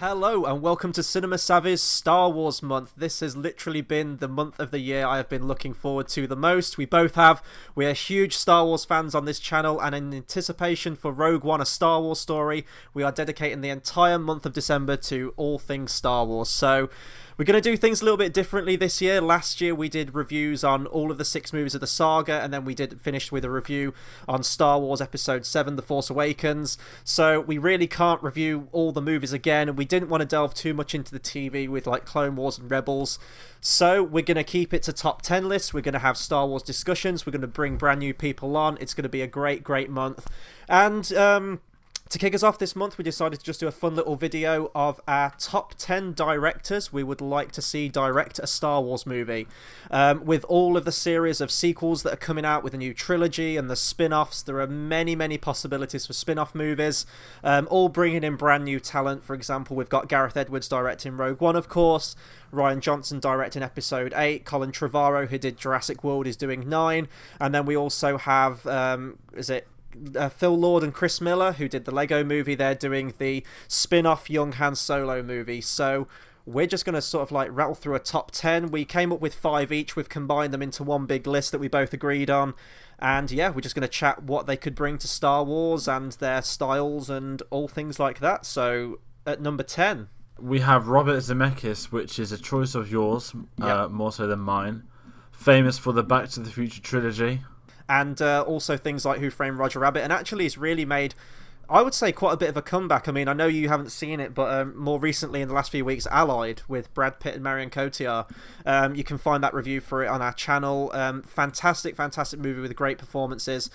Hello and welcome to Cinema Savvy's Star Wars month. This has literally been the month of the year I have been looking forward to the most. We both have. We are huge Star Wars fans on this channel, and in anticipation for Rogue One, a Star Wars story, we are dedicating the entire month of December to all things Star Wars. So we're going to do things a little bit differently this year. Last year we did reviews on all of the 6 movies of the saga, and then we did finish with a review on Star Wars Episode 7, The Force Awakens. So we really can't review all the movies again, and we didn't want to delve too much into the TV with like Clone Wars and Rebels. So we're going to keep it to top 10 lists. We're going to have Star Wars discussions. We're going to bring brand new people on. It's going to be a great month. And to kick us off this month, we decided to just do a fun little video of our top 10 directors we would like to see direct a Star Wars movie. With all of the series of sequels that are coming out with a new trilogy and the spin-offs, there are many possibilities for spin-off movies, all bringing in brand new talent. For example, we've got Gareth Edwards directing Rogue One, of course, Rian Johnson directing Episode 8, Colin Trevorrow, who did Jurassic World, is doing 9, and then we also have, Phil Lord and Chris Miller, who did the Lego movie. They're doing the spin-off Young Han Solo movie. So we're just going to sort of like rattle through a top 10. We came up with 5 each. We've combined them into one big list that we both agreed on. And yeah, we're just going to chat what they could bring to Star Wars and their styles and all things like that. So at number 10, we have Robert Zemeckis, which is a choice of yours, more so than mine. Famous for the Back to the Future trilogy. And also things like Who Framed Roger Rabbit. And actually it's really made, I would say, quite a bit of a comeback. I mean, I know you haven't seen it, but more recently in the last few weeks, Allied with Brad Pitt and Marion Cotillard. You can find that review for it on our channel. Fantastic movie with great performances.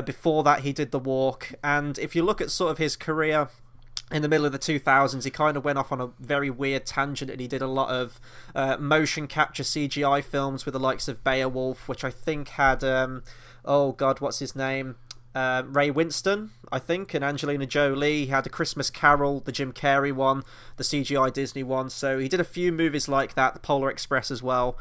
Before that, he did The Walk. And if you look at sort of his career in the middle of the 2000s, he kind of went off on a very weird tangent, and he did a lot of motion capture CGI films with the likes of Beowulf, which I think had... oh god, what's his name? Ray Winston, I think, and Angelina Jolie. He had A Christmas Carol, the Jim Carrey one, the CGI Disney one. So he did a few movies like that, the Polar Express as well.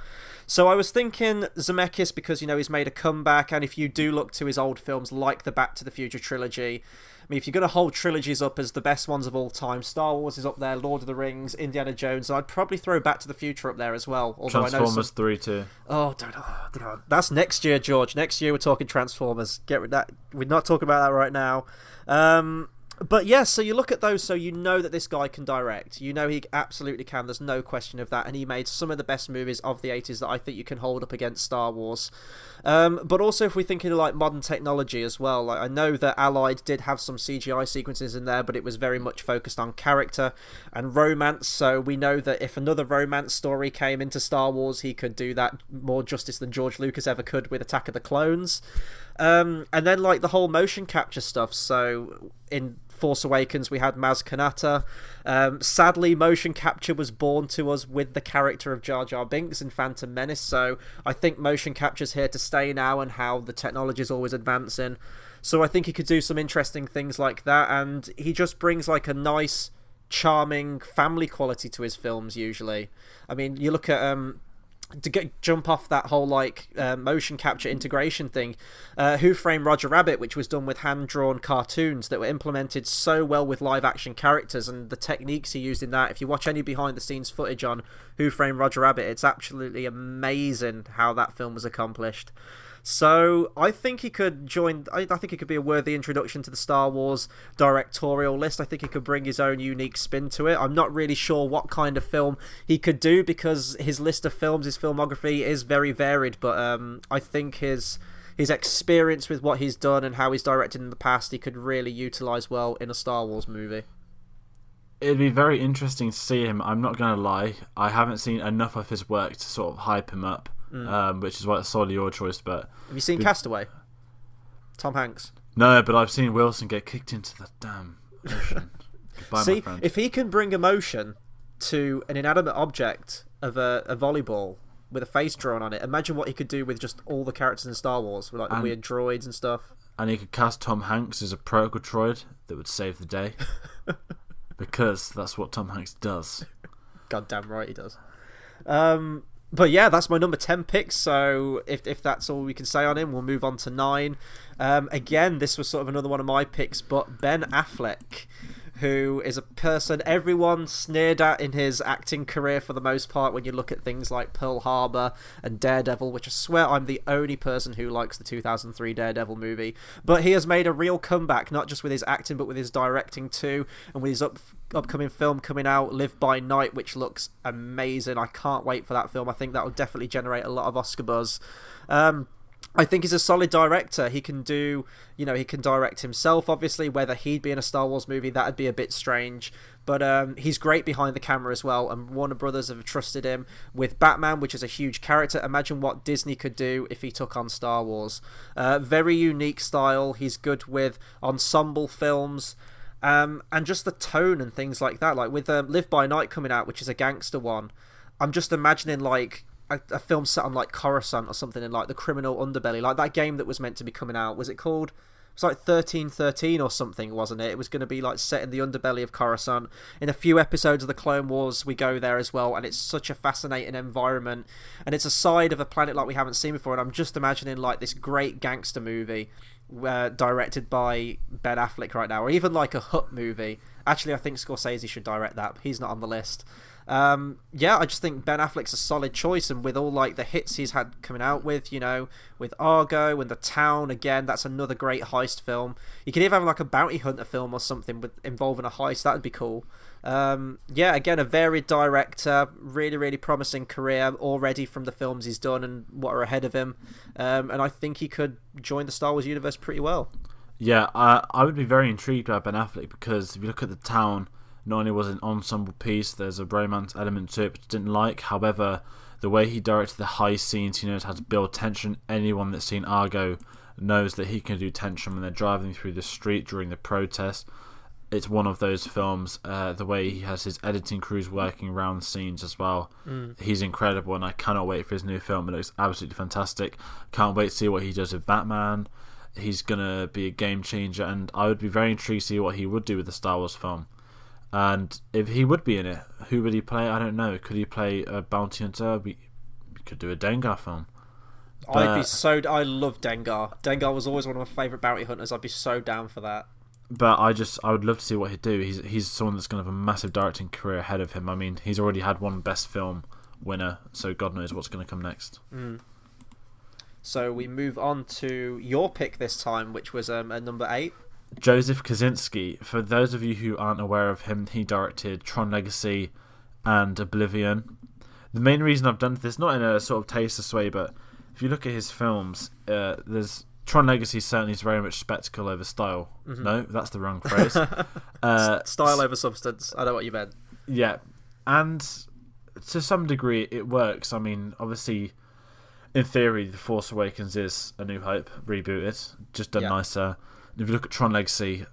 So I was thinking Zemeckis because, you know, he's made a comeback, and if you do look to his old films like the Back to the Future trilogy, I mean, if you're going to hold trilogies up as the best ones of all time, Star Wars is up there, Lord of the Rings, Indiana Jones. I'd probably throw Back to the Future up there as well. Transformers 3 too. Oh, don't. That's next year, George. Next year we're talking Transformers. Get rid of that. We're not talking about that right now. But yeah, so you look at those, so you know that this guy can direct. You know he absolutely can. There's no question of that. And he made some of the best movies of the 80s that I think you can hold up against Star Wars. But also if we're thinking of like modern technology as well, like I know that Allied did have some CGI sequences in there, but it was very much focused on character and romance. So we know that if another romance story came into Star Wars, he could do that more justice than George Lucas ever could with Attack of the Clones. And then like the whole motion capture stuff. So in Force Awakens we had Maz Kanata. Sadly, motion capture was born to us with the character of Jar Jar Binks in Phantom Menace, so I think motion capture's here to stay now, and how the technology is always advancing. So I think he could do some interesting things like that, and he just brings like a nice, charming family quality to his films usually. I mean, you look at jump off that whole like motion capture integration thing, Who Framed Roger Rabbit, which was done with hand-drawn cartoons that were implemented so well with live-action characters, and the techniques he used in that. If you watch any behind-the-scenes footage on Who Framed Roger Rabbit, it's absolutely amazing how that film was accomplished. So I think he could join. I think he could be a worthy introduction to the Star Wars directorial list. I think he could bring his own unique spin to it. I'm not really sure what kind of film he could do, because his list of films, his filmography is very varied, but I think his experience with what he's done and how he's directed in the past, he could really utilize well in a Star Wars movie. It'd be very interesting to see him. I'm not going to lie, I haven't seen enough of his work to sort of hype him up. Which is why it's solely your choice. But have you seen Castaway? Tom Hanks? No, but I've seen Wilson get kicked into the damn ocean. Goodbye, see, my friend. if he can bring emotion to an inanimate object of a volleyball with a face drawn on it, imagine what he could do with just all the characters in Star Wars, with like the weird droids and stuff. And he could cast Tom Hanks as a protocol droid that would save the day. Because that's what Tom Hanks does. Goddamn right he does. But yeah, that's my number 10 pick, so if that's all we can say on him, we'll move on to 9. Again, this was sort of another one of my picks, but Ben Affleck, who is a person everyone sneered at in his acting career for the most part when you look at things like Pearl Harbor and Daredevil, which I swear I'm the only person who likes the 2003 Daredevil movie. But he has made a real comeback, not just with his acting, but with his directing too, and with his upcoming film coming out, Live by Night, which looks amazing. I can't wait for that film. I think that will definitely generate a lot of Oscar buzz. I think he's a solid director. He can do, he can direct himself, obviously. Whether he'd be in a Star Wars movie, that'd be a bit strange. But he's great behind the camera as well, and Warner Brothers have trusted him with Batman, which is a huge character. Imagine what Disney could do if he took on Star Wars. Very unique style. He's good with ensemble films. And just the tone and things like that. Like with Live by Night coming out, which is a gangster one, I'm just imagining like a film set on like Coruscant or something in like the criminal underbelly, like that game that was meant to be coming out. Was it called? It was like 1313 or something, wasn't it? It was going to be like set in the underbelly of Coruscant. In a few episodes of the Clone Wars, we go there as well, and it's such a fascinating environment, and it's a side of a planet like we haven't seen before. And I'm just imagining like this great gangster movie directed by Ben Affleck right now, or even like a Hutt movie. Actually, I think Scorsese should direct that, but he's not on the list. I just think Ben Affleck's a solid choice, and with all like the hits he's had coming out with, with Argo and The Town, again, that's another great heist film. You could even have like a bounty hunter film or something involving a heist. That would be cool. Again, a varied director, really, really promising career already from the films he's done and what are ahead of him. And I think he could join the Star Wars universe pretty well. Yeah, I would be very intrigued by Ben Affleck, because if you look at The Town, not only was it an ensemble piece, there's a romance element to it, which I didn't like. However, the way he directed the high scenes, he knows how to build tension. Anyone that's seen Argo knows that he can do tension when they're driving through the street during the protest. It's one of those films, the way he has his editing crews working around scenes as well. He's incredible, and I cannot wait for his new film. It looks absolutely fantastic. Can't wait to see what he does with Batman. He's going to be a game changer, and I would be very intrigued to see what he would do with the Star Wars film. And if he would be in it, who would he play? I don't know. Could he play a bounty hunter? We could do a Dengar film. But I love Dengar. Dengar was always one of my favourite bounty hunters. I'd be so down for that. But I would love to see what he'd do. He's someone that's going to have a massive directing career ahead of him. I mean, he's already had one Best Film winner, so God knows what's going to come next. So we move on to your pick this time, which was a number 8. Joseph Kosinski. For those of you who aren't aware of him, he directed Tron Legacy and Oblivion. The main reason I've done this, not in a sort of tasteless way, but if you look at his films, there's Tron Legacy certainly is very much spectacle over style. No, that's the wrong phrase. Style over substance. I know what you meant. Yeah, and to some degree it works. I mean, obviously, in theory, The Force Awakens is A New Hope rebooted, just done nicer. If you look at Tron Legacy,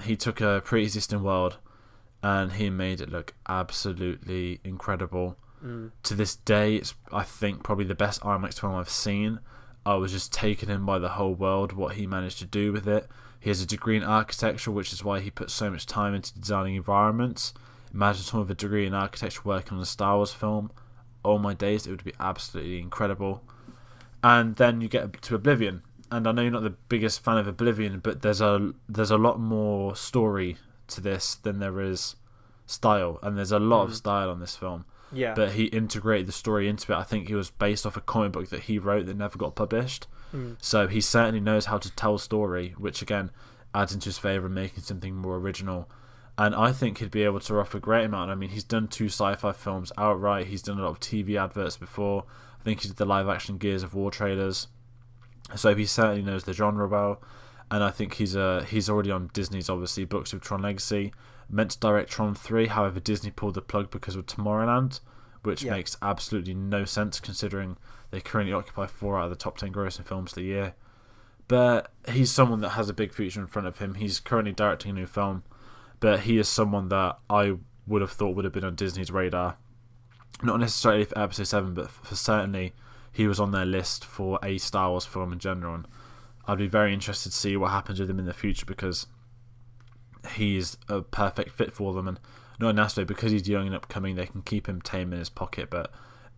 he took a pre-existing world and he made it look absolutely incredible. To this day, it's, I think, probably the best IMAX film I've seen. I was just taken in by the whole world, what he managed to do with it. He has a degree in architecture, which is why he put so much time into designing environments. Imagine someone with a degree in architecture working on a Star Wars film. Oh my days, it would be absolutely incredible. And then you get to Oblivion. And I know you're not the biggest fan of Oblivion, but there's a lot more story to this than there is style, and there's a lot of style on this film. Yeah. But he integrated the story into it. I think it was based off a comic book that he wrote that never got published. So he certainly knows how to tell story, which again adds into his favour and making something more original. And I think he'd be able to offer a great amount. I mean, he's done 2 sci-fi films outright. He's done a lot of TV adverts before. I think he did the live-action Gears of War trailers. So he certainly knows the genre well, and I think he's already on Disney's, obviously, books with Tron Legacy. Meant to direct Tron 3, however Disney pulled the plug because of Tomorrowland, which makes absolutely no sense considering they currently occupy 4 out of the top 10 grossing films of the year. But he's someone that has a big future in front of him. He's currently directing a new film, but he is someone that I would have thought would have been on Disney's radar. Not necessarily for Episode 7, but for certainly he was on their list for a Star Wars film in general. And I'd be very interested to see what happens with him in the future, because he's a perfect fit for them. And not necessarily because he's young and upcoming, they can keep him tame in his pocket, but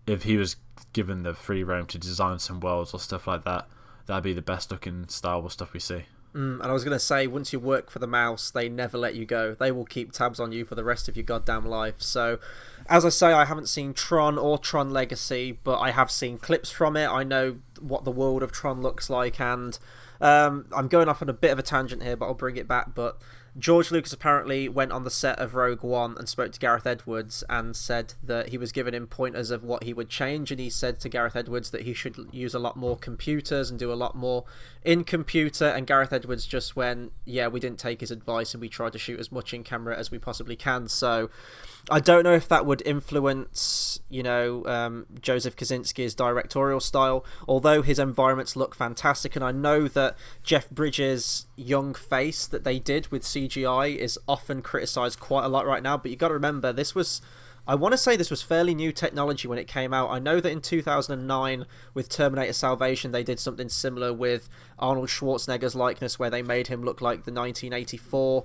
if he was given the free roam to design some worlds or stuff like that, that'd be the best looking Star Wars stuff we see. And I was going to say, once you work for the mouse, they never let you go. They will keep tabs on you for the rest of your goddamn life. So, as I say, I haven't seen Tron or Tron Legacy, but I have seen clips from it. I know what the world of Tron looks like, and I'm going off on a bit of a tangent here, but I'll bring it back. But George Lucas apparently went on the set of Rogue One and spoke to Gareth Edwards and said that he was giving him pointers of what he would change, and he said to Gareth Edwards that he should use a lot more computers and do a lot more in computer, and Gareth Edwards just went, yeah, we didn't take his advice and we tried to shoot as much in camera as we possibly can. So I don't know if that would influence, Joseph Kosinski's directorial style, although his environments look fantastic, and I know that Jeff Bridges' young face that they did with CGI is often criticised quite a lot right now, but you got to remember, I want to say this was fairly new technology when it came out. I know that in 2009 with Terminator Salvation they did something similar with Arnold Schwarzenegger's likeness, where they made him look like the 1984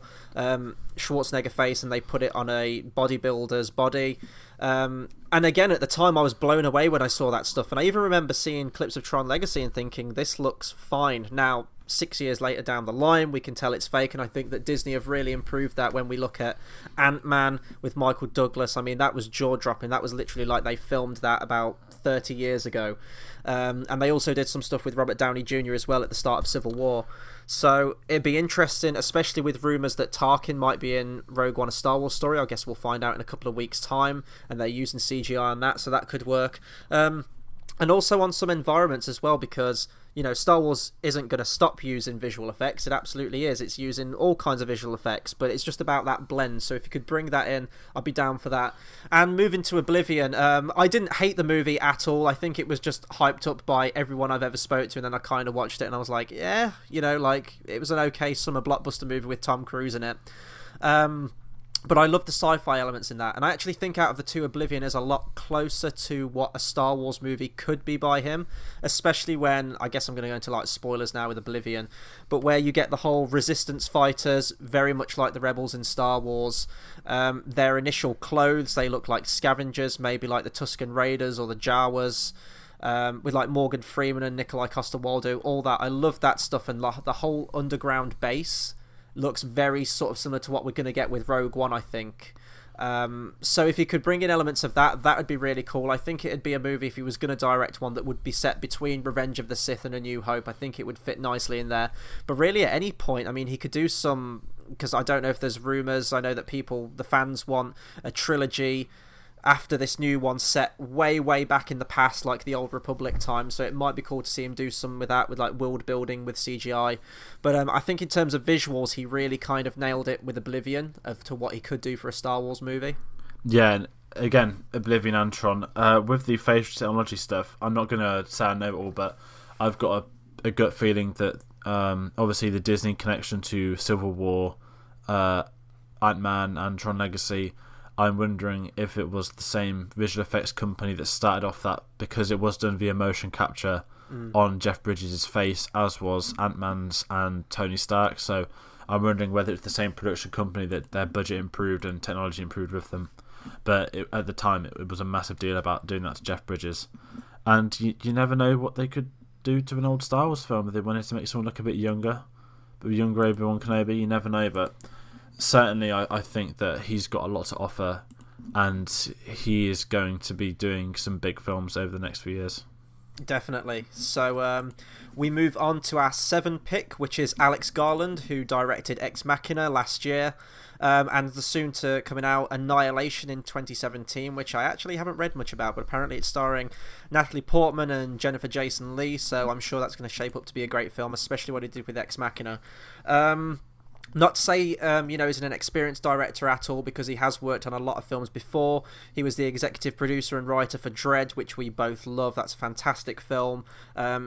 Schwarzenegger face and they put it on a bodybuilder's body. And again, at the time I was blown away when I saw that stuff, and I even remember seeing clips of Tron Legacy and thinking, this looks fine. Now 6 years later down the line, we can tell it's fake, and I think that Disney have really improved that. When we look at Ant-Man with Michael Douglas, I mean, that was jaw-dropping. That was literally like they filmed that about 30 years ago. And they also did some stuff with Robert Downey Jr. as well at the start of Civil War. So it'd be interesting, especially with rumours that Tarkin might be in Rogue One, a Star Wars story. I guess we'll find out in a couple of weeks' time, and they're using CGI on that, so that could work. And also on some environments as well, because Star Wars isn't going to stop using visual effects. It absolutely is. It's using all kinds of visual effects, but it's just about that blend. So if you could bring that in, I'd be down for that. And moving to Oblivion, I didn't hate the movie at all. I think it was just hyped up by everyone I've ever spoke to, and then I kind of watched it and I was like, yeah, it was an okay summer blockbuster movie with Tom Cruise in it. But I love the sci-fi elements in that, and I actually think out of the two, Oblivion is a lot closer to what a Star Wars movie could be by him, especially when, I guess I'm going to go into like spoilers now with Oblivion, but where you get the whole Resistance fighters, very much like the Rebels in Star Wars. Their initial clothes, they look like scavengers, maybe like the Tusken Raiders or the Jawas. With like Morgan Freeman and Nikolai Coster-Waldau, all that. I love that stuff, and the whole underground base looks very sort of similar to what we're going to get with Rogue One, I think. So if he could bring in elements of that would be really cool. I think it'd be a movie, if he was going to direct one, that would be set between Revenge of the Sith and A New Hope. I think it would fit nicely in there. But really, at any point, I mean, he could do some, because I don't know if there's rumours, I know that the fans want a trilogy after this new one set way back in the past, like the Old Republic time, so it might be cool to see him do some with that, with like world building with CGI. But I think in terms of visuals, he really kind of nailed it with Oblivion of to what he could do for a Star Wars movie. Yeah, and again, Oblivion and Tron. With the facial technology stuff, I'm not going to say I know it all, but I've got a gut feeling that obviously the Disney connection to Civil War, Ant-Man and Tron Legacy, I'm wondering if it was the same visual effects company that started off that, because it was done via motion capture on Jeff Bridges' face, as was Ant-Man's and Tony Stark. So I'm wondering whether it's the same production company that their budget improved and technology improved with them. But at the time, it was a massive deal about doing that to Jeff Bridges. And you never know what they could do to an old Star Wars film if they wanted to make someone look a bit younger. But younger Obi-Wan Kenobi, you never know. But certainly, I think that he's got a lot to offer, and he is going to be doing some big films over the next few years. Definitely. So we move on to our 7 pick, which is Alex Garland, who directed Ex Machina last year, and the soon to coming out Annihilation in 2017, which I actually haven't read much about, but apparently it's starring Natalie Portman and Jennifer Jason Leigh, so I'm sure that's going to shape up to be a great film, especially what he did with Ex Machina. Not to say, he's an experienced director at all, because he has worked on a lot of films before. He was the executive producer and writer for Dredd, which we both love. That's a fantastic film.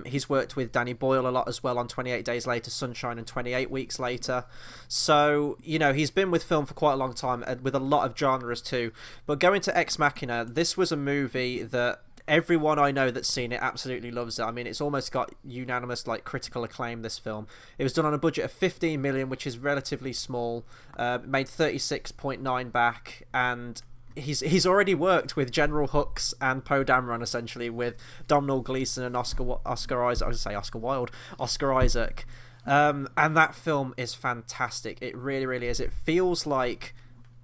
He's worked with Danny Boyle a lot as well on 28 Days Later, Sunshine, and 28 Weeks Later. So, he's been with film for quite a long time, with a lot of genres too. But going to Ex Machina, this was a movie that everyone I know that's seen it absolutely loves it. I mean, it's almost got unanimous critical acclaim, this film. It was done on a budget of 15 million, which is relatively small. Made 36.9 back, and he's already worked with General Hux and Poe Dameron, essentially, with Domhnall Gleeson and Oscar Isaac. I was going to say Oscar Wilde, Oscar Isaac. And that film is fantastic. It really, really is. It feels like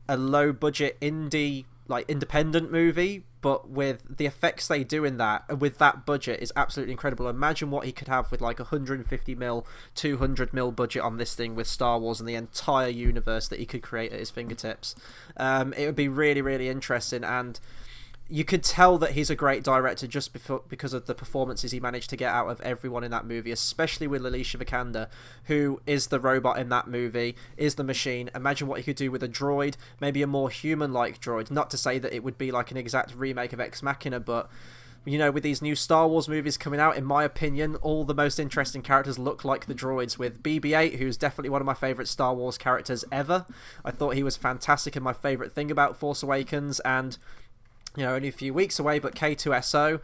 a low budget indie, like independent movie, but with the effects they do in that, with that budget, is absolutely incredible. Imagine what he could have with like 150 mil, 200 mil budget on this thing with Star Wars and the entire universe that he could create at his fingertips. It would be really, really interesting, and you could tell that he's a great director just because of the performances he managed to get out of everyone in that movie, especially with Alicia Vikander, who is the robot in that movie, is the machine. Imagine what he could do with a droid, maybe a more human-like droid. Not to say that it would be like an exact remake of Ex Machina, but you know, with these new Star Wars movies coming out, in my opinion, all the most interesting characters look like the droids, with BB-8, who's definitely one of my favourite Star Wars characters ever. I thought he was fantastic and my favourite thing about Force Awakens, and you know, only a few weeks away, but K2SO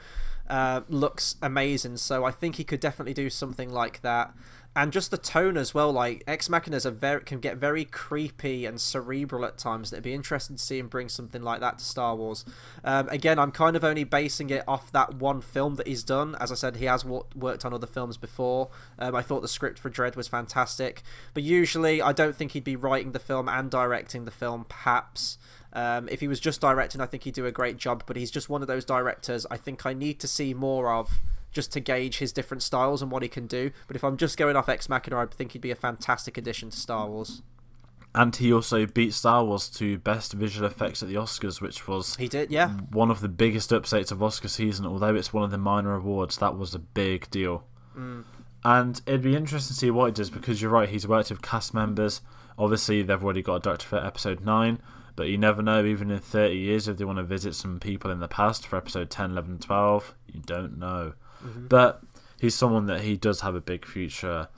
looks amazing. So I think he could definitely do something like that. And just the tone as well, like Ex Machina can get very creepy and cerebral at times. It'd be interesting to see him bring something like that to Star Wars. Again, I'm kind of only basing it off that one film that he's done. As I said, he has worked on other films before. I thought the script for Dredd was fantastic. But usually, I don't think he'd be writing the film and directing the film, perhaps. If he was just directing, I think he'd do a great job, but he's just one of those directors I think I need to see more of, just to gauge his different styles and what he can do. But if I'm just going off Ex Machina, I think he'd be a fantastic addition to Star Wars. And he also beat Star Wars to Best Visual Effects at the Oscars, which was he did, yeah, one of the biggest upsets of Oscar season. Although it's one of the minor awards, that was a big deal. And it'd be interesting to see what he does, because you're right, he's worked with cast members. Obviously, they've already got a director for Episode 9, but you never know, even in 30 years, if they want to visit some people in the past for Episode 10, 11, 12, you don't know. But he's someone that he does have a big future.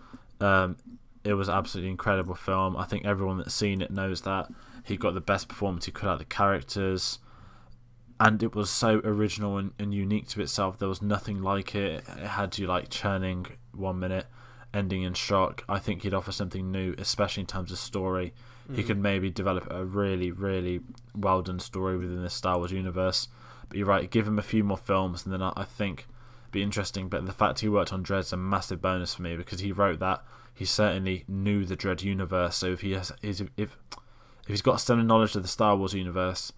It was an absolutely incredible film. I think everyone that's seen it knows that. He got the best performance he could out of the characters. And it was so original and unique to itself. There was nothing like it. It had you like churning 1 minute, ending in shock. I think he'd offer something new, especially in terms of story. He could maybe develop a really, really well done story within the Star Wars universe. But you're right, give him a few more films, and then I think it'd be interesting. But the fact he worked on Dredd's a massive bonus for me, because he wrote that. He certainly knew the Dredd universe. So if he's got some knowledge of the Star Wars universe,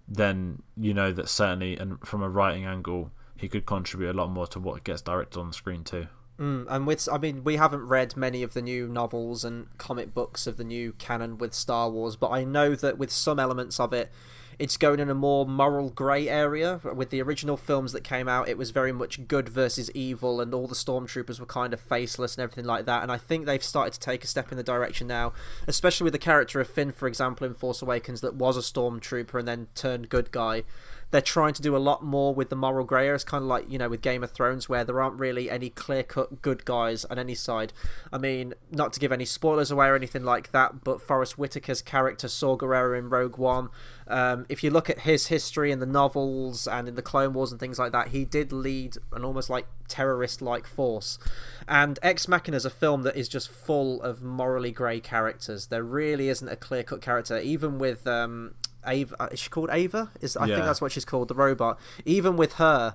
then you know that certainly, and from a writing angle, he could contribute a lot more to what gets directed on the screen too. And we haven't read many of the new novels and comic books of the new canon with Star Wars, but I know that with some elements of it, it's going in a more moral grey area. With the original films that came out, it was very much good versus evil, and all the stormtroopers were kind of faceless and everything like that. And I think they've started to take a step in the direction now, especially with the character of Finn, for example, in Force Awakens, that was a stormtrooper and then turned good guy. They're trying to do a lot more with the moral grey area. It's kind of like, you know, with Game of Thrones, where there aren't really any clear-cut good guys on any side. I mean, not to give any spoilers away or anything like that, but Forrest Whitaker's character, Saw Gerrera in Rogue One, if you look at his history in the novels and in the Clone Wars and things like that, he did lead an almost like terrorist-like force. And Ex Machina is a film that is just full of morally grey characters. There really isn't a clear-cut character, even with Ava, is she called Ava? I think that's what she's called, the robot. Even with her,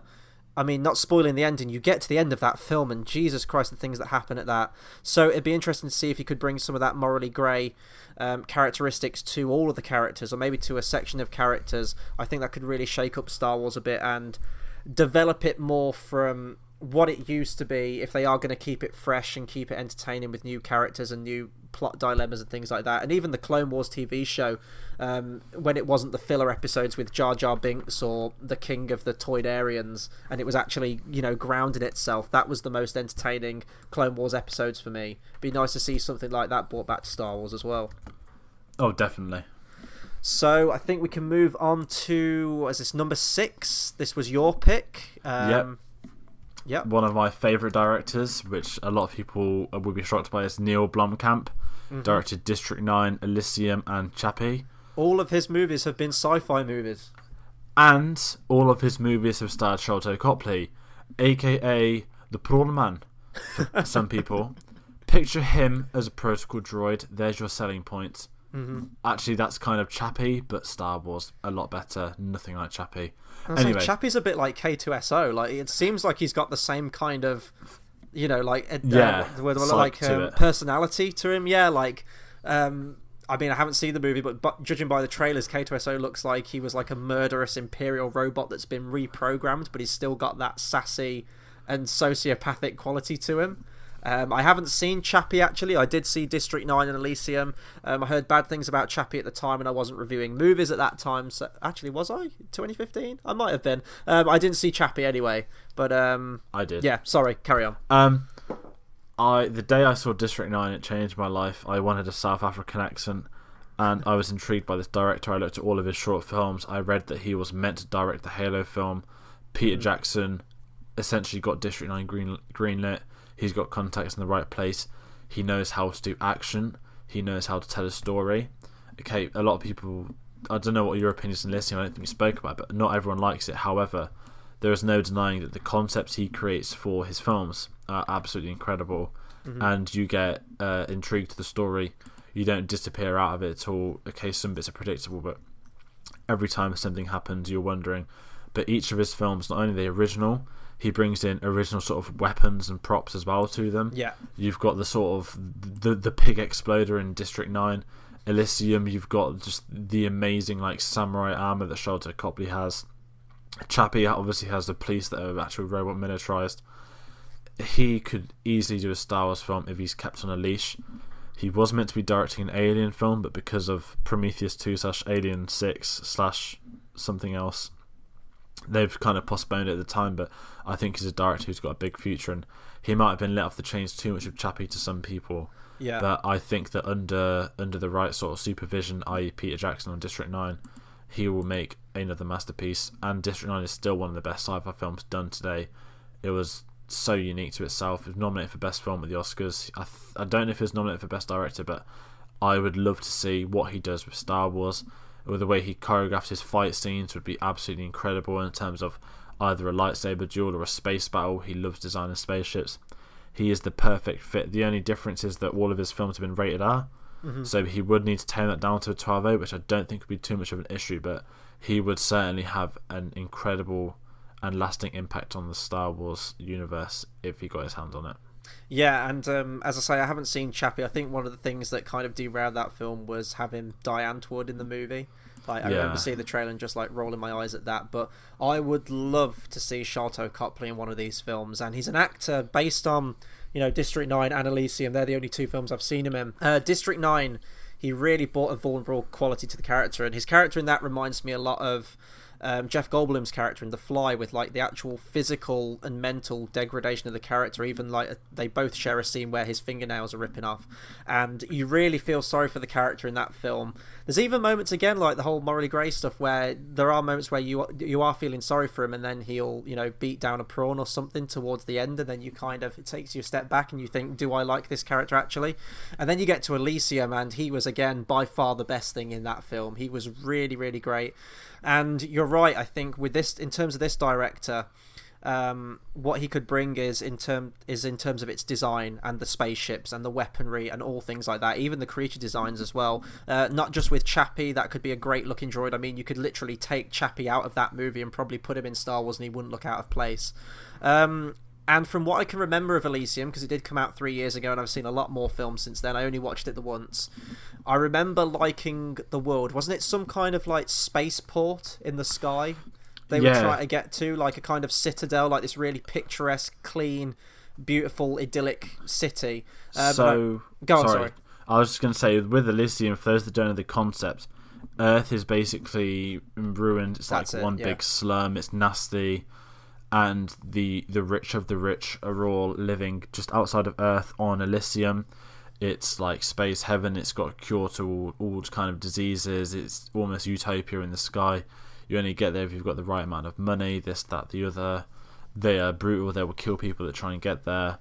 I mean, not spoiling the ending, you get to the end of that film and Jesus Christ, the things that happen at that. So it'd be interesting to see if you could bring some of that morally grey characteristics to all of the characters, or maybe to a section of characters. I think that could really shake up Star Wars a bit and develop it more from what it used to be, if they are going to keep it fresh and keep it entertaining with new characters and new plot dilemmas and things like that. And even the Clone Wars TV show, when it wasn't the filler episodes with Jar Jar Binks or the King of the Toydarians, and it was actually, you know, grounded itself, that was the most entertaining Clone Wars episodes for me. Be nice to see something like that brought back to Star Wars as well. Oh, definitely. So I think we can move on to, is this number 6? This was your pick. Yep. One of my favourite directors, which a lot of people would be shocked by, is Neil Blomkamp. Directed District 9, Elysium and Chappie. All of his movies have been sci-fi movies. And all of his movies have starred Sholto Copley, a.k.a. the Prawn Man, for some people. Picture him as a protocol droid. There's your selling point. Actually, that's kind of Chappie, but Star Wars a lot better. Nothing like Chappie. Anyway, Chappie's a bit like K2SO. Like, it seems like he's got the same kind of you know, like psych to it. personality to him. Yeah, like I mean, I haven't seen the movie, but judging by the trailers, K2SO looks like he was like a murderous Imperial robot that's been reprogrammed, but he's still got that sassy and sociopathic quality to him. I haven't seen Chappie, actually. I did see District 9 and Elysium. I heard bad things about Chappie at the time, and I wasn't reviewing movies at that time. So actually, was I? 2015? I might have been. I didn't see Chappie anyway, but I did. Yeah, sorry, carry on. The day I saw District 9, it changed my life. I wanted a South African accent, and I was intrigued by this director. I looked at all of his short films. I read that he was meant to direct the Halo film. Peter Jackson essentially got District 9 greenlit. He's got contacts in the right place. He knows how to do action. He knows how to tell a story. Okay, a lot of people... I don't know what your opinion is on Elysium. I don't think we spoke about it, but not everyone likes it. However, there is no denying that the concepts he creates for his films are absolutely incredible, and you get intrigued to the story. You don't disappear out of it at all. Okay, some bits are predictable, but every time something happens, you're wondering. But each of his films, not only the original, he brings in original sort of weapons and props as well to them. Yeah, you've got the sort of the pig exploder in District 9. Elysium, you've got just the amazing like samurai armor that Sharlto Copley has. Chappie obviously has the police that are actually robot militarized. He could easily do a Star Wars film if he's kept on a leash. He was meant to be directing an Alien film, but because of Prometheus 2/Alien 6/something else, they've kind of postponed it at the time. But I think he's a director who's got a big future, and he might have been let off the chains too much with Chappie to some people. Yeah. But I think that under the right sort of supervision, i.e. Peter Jackson on District 9, he will make another masterpiece. And District 9 is still one of the best sci-fi films done today. It was so unique to itself. It was nominated for Best Film at the Oscars. I don't know if it was nominated for Best Director, but I would love to see what he does with Star Wars. With the way he choreographed his fight scenes would be absolutely incredible in terms of either a lightsaber duel or a space battle. He loves designing spaceships. He is the perfect fit. The only difference is that all of his films have been rated R, so he would need to tone that down to a 12/8, which I don't think would be too much of an issue, but he would certainly have an incredible and lasting impact on the Star Wars universe if he got his hands on it. Yeah, and as I say, I haven't seen Chappie. I think one of the things that kind of derailed that film was having Diane Wood in the movie. Like, I remember seeing the trailer and just like rolling my eyes at that. But I would love to see Sharlto Copley in one of these films, and he's an actor based on, you know, District 9 and Elysium. They're the only two films I've seen him in. District 9, he really brought a vulnerable quality to the character, and his character in that reminds me a lot of Jeff Goldblum's character in The Fly, with like the actual physical and mental degradation of the character. Even like they both share a scene where his fingernails are ripping off, and you really feel sorry for the character in that film. There's even moments, again, like the whole morally grey stuff, where there are moments where you are feeling sorry for him, and then he'll, you know, beat down a prawn or something towards the end, and then you kind of, it takes you a step back and you think, do I like this character actually? And then you get to Elysium, and he was again by far the best thing in that film. He was really, really great. And you're right, I think with this, in terms of this director, what he could bring is in terms of its design and the spaceships and the weaponry and all things like that, even the creature designs as well. Not just with Chappie, that could be a great looking droid. I mean, you could literally take Chappie out of that movie and probably put him in Star Wars and he wouldn't look out of place. And from what I can remember of Elysium, because it did come out 3 years ago and I've seen a lot more films since then, I only watched it the once, I remember liking the world. Wasn't it some kind of like spaceport in the sky they were trying to get to, like a kind of citadel, like this really picturesque, clean, beautiful, idyllic city? Sorry. I was just going to say, with Elysium, for those that don't know the concept, Earth is basically ruined. It's like one big slum. It's nasty. And the rich of the rich are all living just outside of Earth on Elysium. It's like space heaven. It's got a cure to all kind of diseases. It's almost utopia in the sky. You only get there if you've got the right amount of money, this, that, the other. They are brutal. They will kill people that try and get there,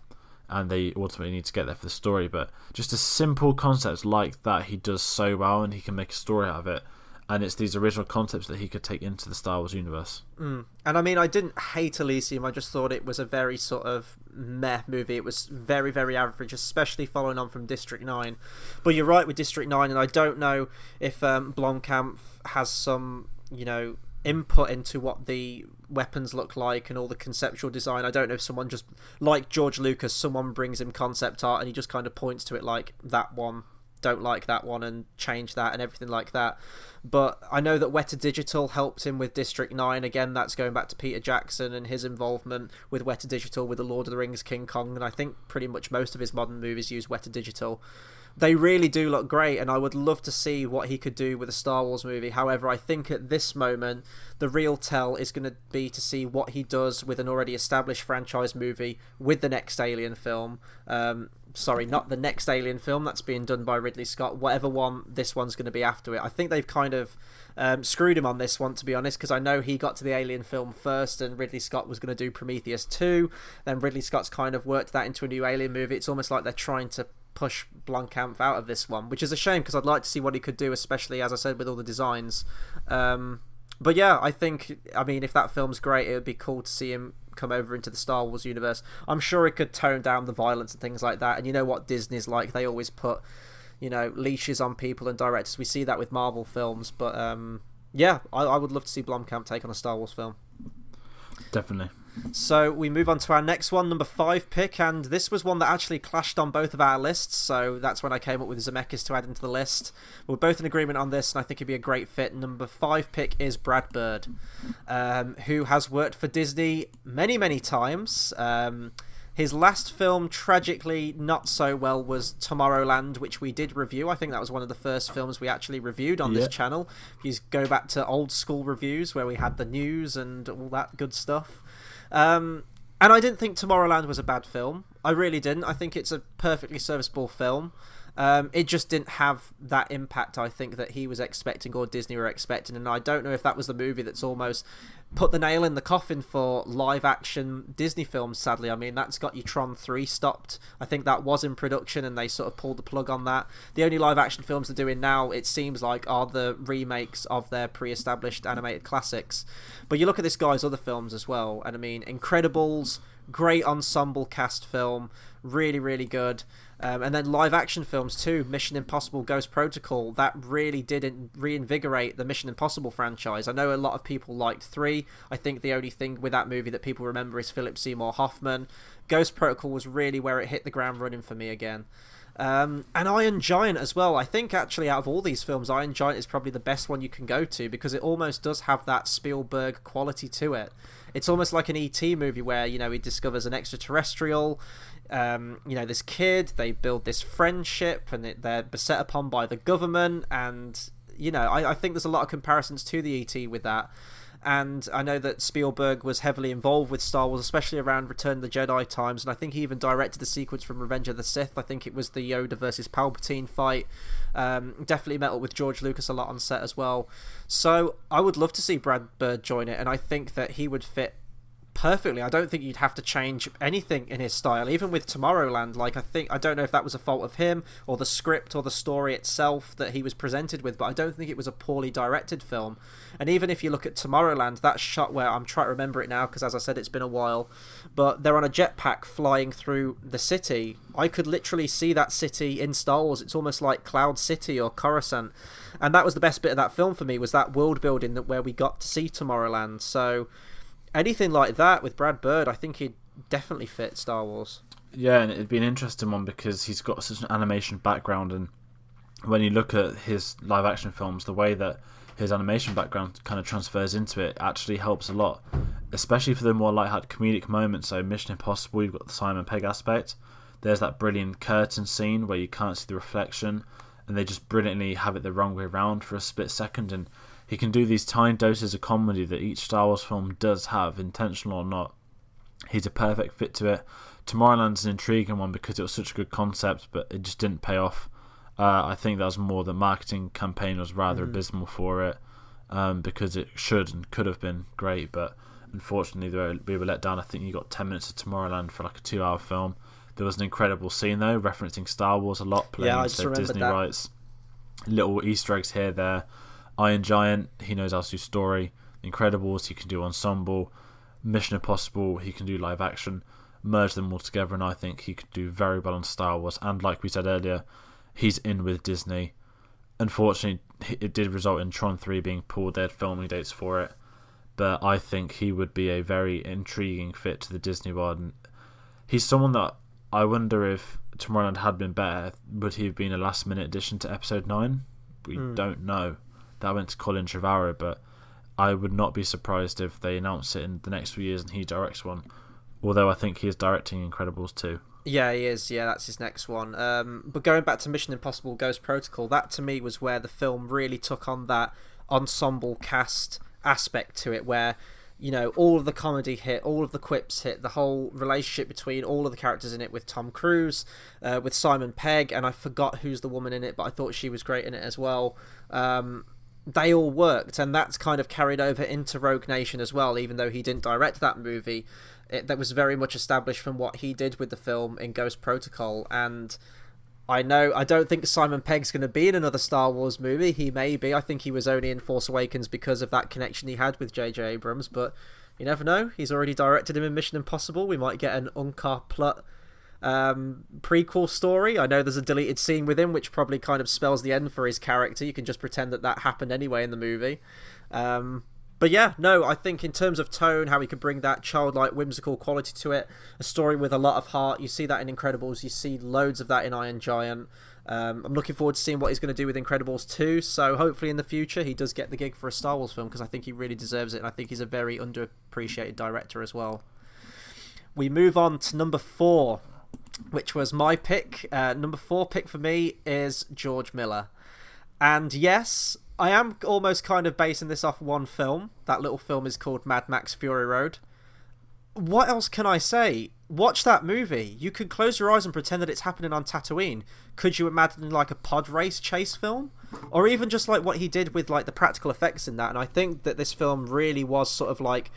and they ultimately need to get there for the story. But just a simple concept like that he does so well, and he can make a story out of it. And it's these original concepts that he could take into the Star Wars universe. And I mean, I didn't hate Elysium. I just thought it was a very sort of meh movie. It was very, very average, especially following on from District 9. But you're right with District 9, and I don't know if Blomkamp has some, you know, input into what the weapons look like and all the conceptual design. I don't know if someone just, like George Lucas, someone brings him concept art and he just kind of points to it like, that one, don't like that one, and change that and everything like that. But I know that Weta Digital helped him with District 9. Again, that's going back to Peter Jackson and his involvement with Weta Digital with The Lord of the Rings, King Kong, and I think pretty much most of his modern movies use Weta Digital. They really do look great, and I would love to see what he could do with a Star Wars movie. However, I think at this moment, the real tell is going to be to see what he does with an already established franchise movie with the next Alien film. Sorry, not the next Alien film, that's being done by Ridley Scott. Whatever one this one's going to be after it. I think they've kind of screwed him on this one, to be honest, because I know he got to the Alien film first and Ridley Scott was going to do Prometheus 2. Then Ridley Scott's kind of worked that into a new Alien movie. It's almost like they're trying to push Blomkamp out of this one, which is a shame because I'd like to see what he could do, especially, as I said, with all the designs. But yeah, I think, I mean, if that film's great, it would be cool to see him come over into the Star Wars universe. I'm sure it could tone down the violence and things like that. And you know what Disney's like, they always put, you know, leashes on people and directors. We see that with Marvel films. But yeah, I would love to see Blomkamp take on a Star Wars film. Definitely. So we move on to our next one, number 5 pick, and this was one that actually clashed on both of our lists, so that's when I came up with Zemeckis to add into the list. We're both in agreement on this, and I think it'd be a great fit. Number 5 pick is Brad Bird, who has worked for Disney many, many times. His last film, tragically not so well, was Tomorrowland, which we did review. I think that was one of the first films we actually reviewed on this channel. If you go back to old school reviews where we had the news and all that good stuff. And I didn't think Tomorrowland was a bad film. I really didn't. I think it's a perfectly serviceable film. It just didn't have that impact, I think, that he was expecting or Disney were expecting. And I don't know if that was the movie that's almost put the nail in the coffin for live-action Disney films, sadly. I mean, that's got your Tron 3 stopped. I think that was in production and they sort of pulled the plug on that. The only live-action films they're doing now, it seems like, are the remakes of their pre-established animated classics. But you look at this guy's other films as well, and I mean, Incredibles, great ensemble cast film, really, really good. And then live action films too, Mission Impossible Ghost Protocol, that really did reinvigorate the Mission Impossible franchise. I know a lot of people liked 3. I think the only thing with that movie that people remember is Philip Seymour Hoffman. Ghost Protocol was really where it hit the ground running for me again. And Iron Giant as well. I think actually out of all these films, Iron Giant is probably the best one you can go to because it almost does have that Spielberg quality to it. It's almost like an E.T. movie where, you know, he discovers an extraterrestrial, you know, this kid, they build this friendship and they're beset upon by the government. And, you know, I think there's a lot of comparisons to the E.T. with that. And I know that Spielberg was heavily involved with Star Wars, especially around Return of the Jedi times, and I think he even directed the sequence from Revenge of the Sith. I think it was the Yoda versus Palpatine fight. Definitely met up with George Lucas a lot on set as well. So I would love to see Brad Bird join it, and I think that he would fit perfectly. I don't think you'd have to change anything in his style, even with Tomorrowland. Like, I don't know if that was a fault of him or the script or the story itself that he was presented with, but I don't think it was a poorly directed film. And even if you look at Tomorrowland, that shot where, I'm trying to remember it now because, as I said, it's been a while, but they're on a jetpack flying through the city. I could literally see that city in Star Wars. It's almost like Cloud City or Coruscant, and that was the best bit of that film for me, was that world building that where we got to see Tomorrowland. So anything like that with Brad Bird, I think he'd definitely fit Star Wars. Yeah, and it'd be an interesting one because he's got such an animation background, and when you look at his live action films, the way that his animation background kind of transfers into it actually helps a lot, especially for the more lighthearted comedic moments. So Mission Impossible, you've got the Simon Pegg aspect. There's that brilliant curtain scene where you can't see the reflection, and they just brilliantly have it the wrong way around for a split second, and he can do these tiny doses of comedy that each Star Wars film does have, intentional or not. He's a perfect fit to it. Tomorrowland's an intriguing one because it was such a good concept, but it just didn't pay off. I think that was more the marketing campaign was rather abysmal for it, because it should and could have been great, but unfortunately we were let down. I think you got 10 minutes of Tomorrowland for like a 2-hour film. There was an incredible scene though, referencing Star Wars a lot, playing Disney rights. Little Easter eggs here, there. Iron Giant, he knows how to do story. Incredibles, he can do ensemble. Mission Impossible, he can do live action. Merge them all together, and I think he could do very well on Star Wars. And like we said earlier, he's in with Disney. Unfortunately, it did result in Tron 3 being pulled. They had filming dates for it. but I think he would be a very intriguing fit to the Disney world. And he's someone that I wonder if Tomorrowland had been better, would he have been a last-minute addition to Episode 9? We don't know. That went to Colin Trevorrow, but I would not be surprised if they announce it in the next few years and he directs one. Although I think he is directing Incredibles 2. Yeah, he is. Yeah, that's his next one. But going back to Mission Impossible Ghost Protocol, that to me was where the film really took on that ensemble cast aspect to it, where, you know, all of the comedy hit, all of the quips hit, the whole relationship between all of the characters in it, with Tom Cruise, with Simon Pegg, and I forgot who's the woman in it, but I thought she was great in it as well. They all worked, and that's kind of carried over into Rogue Nation as well, even though he didn't direct that movie. That was very much established from what he did with the film in Ghost Protocol, and I don't think Simon Pegg's going to be in another Star Wars movie. He may be. I think he was only in Force Awakens because of that connection he had with J.J. Abrams, but you never know. He's already directed him in Mission Impossible. We might get an Unkar Plutt prequel story. I know there's a deleted scene with him, which probably kind of spells the end for his character. You can just pretend that happened anyway in the movie. But yeah, no, I think in terms of tone, how he could bring that childlike, whimsical quality to it, a story with a lot of heart. You see that in Incredibles. You see loads of that in Iron Giant. I'm looking forward to seeing what he's going to do with Incredibles 2. So hopefully in the future he does get the gig for a Star Wars film, because I think he really deserves it, and I think he's a very underappreciated director as well. We move on to number 4, which was my pick. Number 4 pick for me is George Miller. And yes, I am almost kind of basing this off one film. That little film is called Mad Max Fury Road. What else can I say? Watch that movie. You could close your eyes and pretend that it's happening on Tatooine. Could you imagine like a pod race chase film? Or even just like what he did with like the practical effects in that. And I think that this film really was sort of like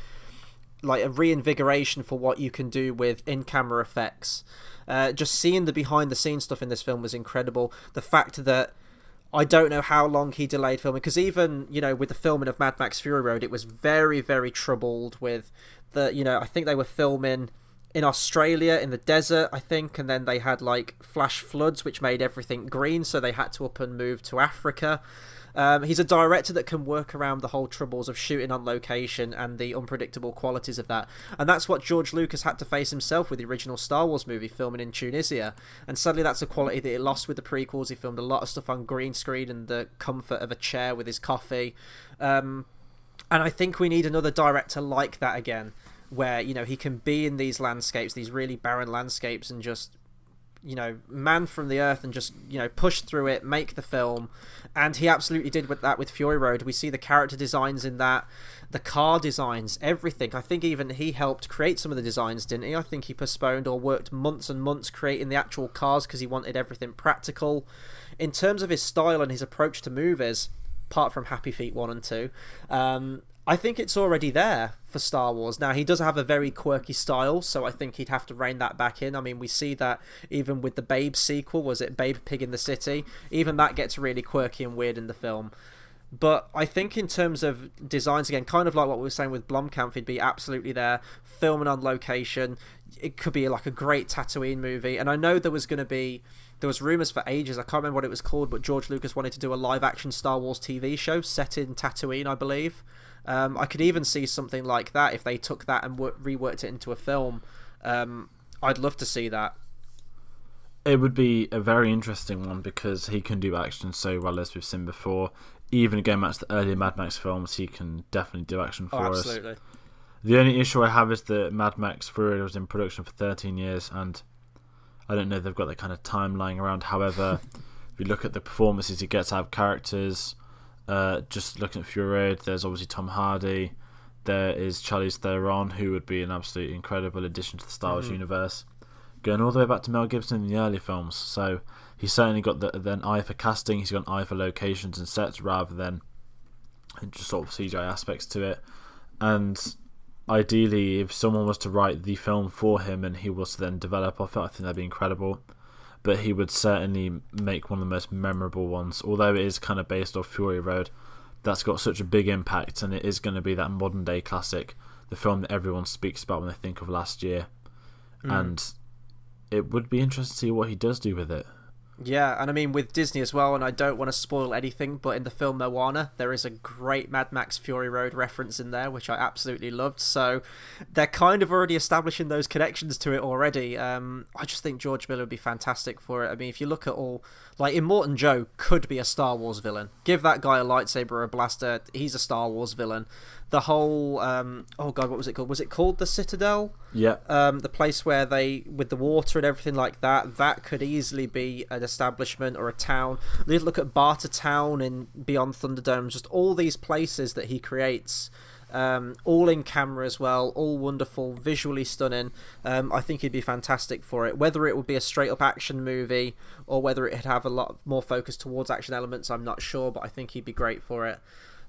a reinvigoration for what you can do with in-camera effects. Just seeing the behind-the-scenes stuff in this film was incredible. The fact that I don't know how long he delayed filming, because even, you know, with the filming of Mad Max Fury Road, it was very, very troubled with the, you know, I think they were filming in Australia in the desert, I think, and then they had like flash floods which made everything green, so they had to up and move to Africa. He's a director that can work around the whole troubles of shooting on location and the unpredictable qualities of that. And that's what George Lucas had to face himself with the original Star Wars movie filming in Tunisia. And sadly, that's a quality that he lost with the prequels. He filmed a lot of stuff on green screen and the comfort of a chair with his coffee. And I think we need another director like that again, where, you know, he can be in these landscapes, these really barren landscapes, and just, you know, man from the earth and just, you know, push through it, make the film. And he absolutely did with that with Fury Road. We see the character designs in that, the car designs, everything. I think even he helped create some of the designs, didn't he? I think he postponed or worked months and months creating the actual cars because he wanted everything practical. In terms of his style and his approach to movies, apart from Happy Feet 1 and 2, I think it's already there for Star Wars. Now, he does have a very quirky style, so I think he'd have to rein that back in. I mean, we see that even with the Babe sequel, was it Babe Pig in the City? Even that gets really quirky and weird in the film. But I think in terms of designs, again, kind of like what we were saying with Blomkamp, he'd be absolutely there, filming on location. It could be like a great Tatooine movie. And I know there was rumours for ages, I can't remember what it was called, but George Lucas wanted to do a live-action Star Wars TV show set in Tatooine, I believe. I could even see something like that if they took that and reworked it into a film. I'd love to see that. It would be a very interesting one because he can do action so well, as we've seen before. Even going back to the earlier Mad Max films, he can definitely do action for us. Absolutely. The only issue I have is that Mad Max Fury Road was in production for 13 years, and I don't know if they've got that kind of time lying around. However, if you look at the performances he gets out of characters, just looking at Fury Road, there's obviously Tom Hardy, there is Charlize Theron, who would be an absolutely incredible addition to the Star Wars universe, going all the way back to Mel Gibson in the early films. So he's certainly got an eye for casting, he's got an eye for locations and sets rather than just sort of CGI aspects to it. And ideally, if someone was to write the film for him and he was to then develop off it, I think that'd be incredible. But he would certainly make one of the most memorable ones. Although it is kind of based off Fury Road, that's got such a big impact, and it is going to be that modern day classic, the film that everyone speaks about when they think of last year. And it would be interesting to see what he does do with it. Yeah, and I mean with Disney as well, and I don't want to spoil anything, but in the film Moana, there is a great Mad Max Fury Road reference in there, which I absolutely loved. So they're kind of already establishing those connections to it already. I just think George Miller would be fantastic for it. I mean, if you look at all, like Immortan Joe could be a Star Wars villain. Give that guy a lightsaber or a blaster, he's a Star Wars villain. The whole oh god, what was it called? Was it called the Citadel? Yeah. The place where they, with the water and everything like that, that could easily be an establishment or a town. Look at Barter Town in Beyond Thunderdome. Just all these places that he creates, all in camera as well, all wonderful, visually stunning. I think he'd be fantastic for it. Whether it would be a straight up action movie or whether it'd have a lot more focus towards action elements, I'm not sure, but I think he'd be great for it.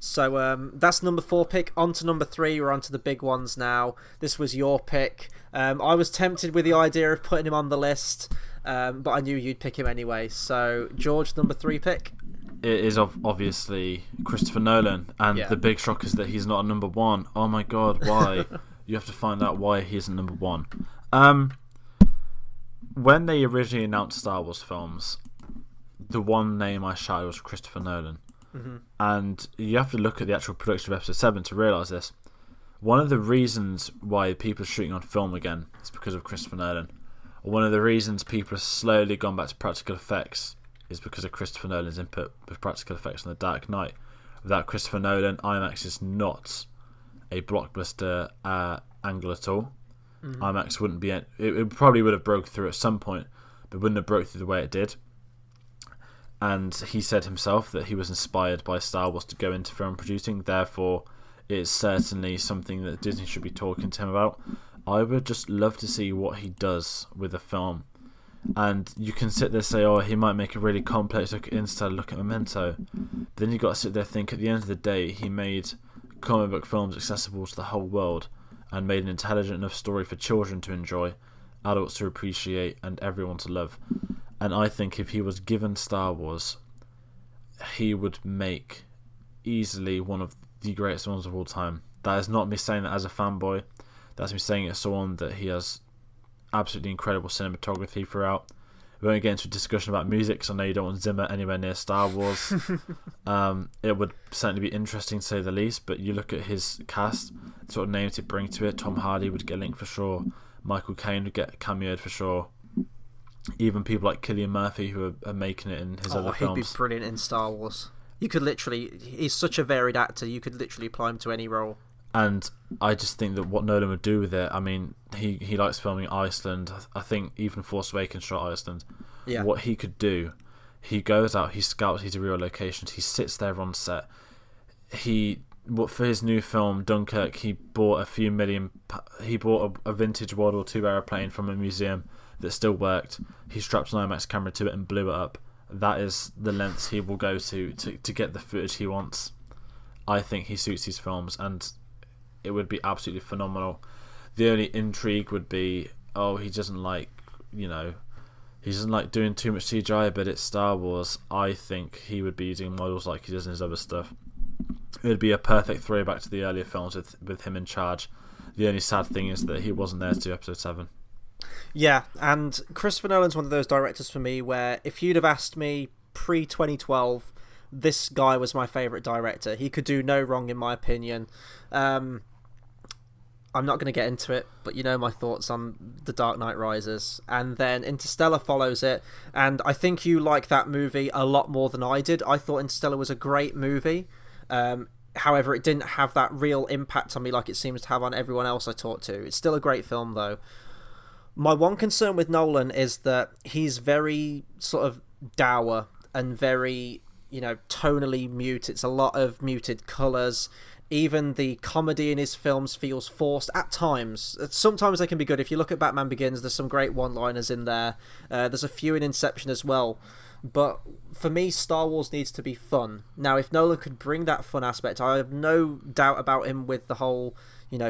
So that's number 4 pick. On to number 3. We're on to the big ones now. This was your pick. I was tempted with the idea of putting him on the list, but I knew you'd pick him anyway. So, George, number 3 pick? It is obviously Christopher Nolan, and the big shock is that he's not a number 1. Oh my god, why? You have to find out why he isn't number 1. When they originally announced Star Wars films, the one name I shouted was Christopher Nolan. Mm-hmm. And you have to look at the actual production of Episode 7 to realise this. One of the reasons why people are shooting on film again is because of Christopher Nolan. One of the reasons people have slowly gone back to practical effects is because of Christopher Nolan's input with practical effects on The Dark Knight. Without Christopher Nolan, IMAX is not a blockbuster angle at all. Mm-hmm. IMAX wouldn't be... It probably would have broke through at some point, but wouldn't have broke through the way it did. And he said himself that he was inspired by Star Wars to go into film producing. Therefore, it's certainly something that Disney should be talking to him about. I would just love to see what he does with a film. And you can sit there and say, oh, he might make a really complex look at Interstellar, look at Memento. But then you've got to sit there and think, at the end of the day, he made comic book films accessible to the whole world and made an intelligent enough story for children to enjoy, adults to appreciate, and everyone to love. And I think if he was given Star Wars, he would make easily one of the greatest films of all time. That is not me saying that as a fanboy. That's me saying it as someone that he has absolutely incredible cinematography throughout. We won't get into a discussion about music because I know you don't want Zimmer anywhere near Star Wars. It would certainly be interesting to say the least, but you look at his cast, the sort of names he'd bring to it. Tom Hardy would get linked for sure. Michael Caine would get cameoed for sure. Even people like Cillian Murphy who are making it in his other films. He'd be brilliant in Star Wars. You could literally... He's such a varied actor, you could literally apply him to any role. And I just think that what Nolan would do with it, I mean, he likes filming Iceland. I think even Force Awakens shot Iceland. Yeah. What he could do, he goes out, he scouts these real locations, he sits there on set. For his new film Dunkirk, he bought a vintage World War II aeroplane from a museum that still worked. He strapped an IMAX camera to it and blew it up. That is the lengths he will go to get the footage he wants. I think he suits these films, and it would be absolutely phenomenal. The only intrigue would be, he doesn't like doing too much CGI, but it's Star Wars. I think he would be using models like he does in his other stuff. It would be a perfect throwback to the earlier films with him in charge. The only sad thing is that he wasn't there to do Episode 7. Yeah, and Christopher Nolan's one of those directors for me where if you'd have asked me pre-2012, this guy was my favourite director. He could do no wrong in my opinion. I'm not going to get into it, but you know my thoughts on The Dark Knight Rises. And then Interstellar follows it, and I think you like that movie a lot more than I did. I thought Interstellar was a great movie. However, it didn't have that real impact on me like it seems to have on everyone else I talk to. It's still a great film, though. My one concern with Nolan is that he's very sort of dour and very, tonally mute. It's a lot of muted colours. Even the comedy in his films feels forced at times. Sometimes they can be good. If you look at Batman Begins, there's some great one-liners in there. There's a few in Inception as well. But for me, Star Wars needs to be fun. Now, if Nolan could bring that fun aspect, I have no doubt about him with the whole,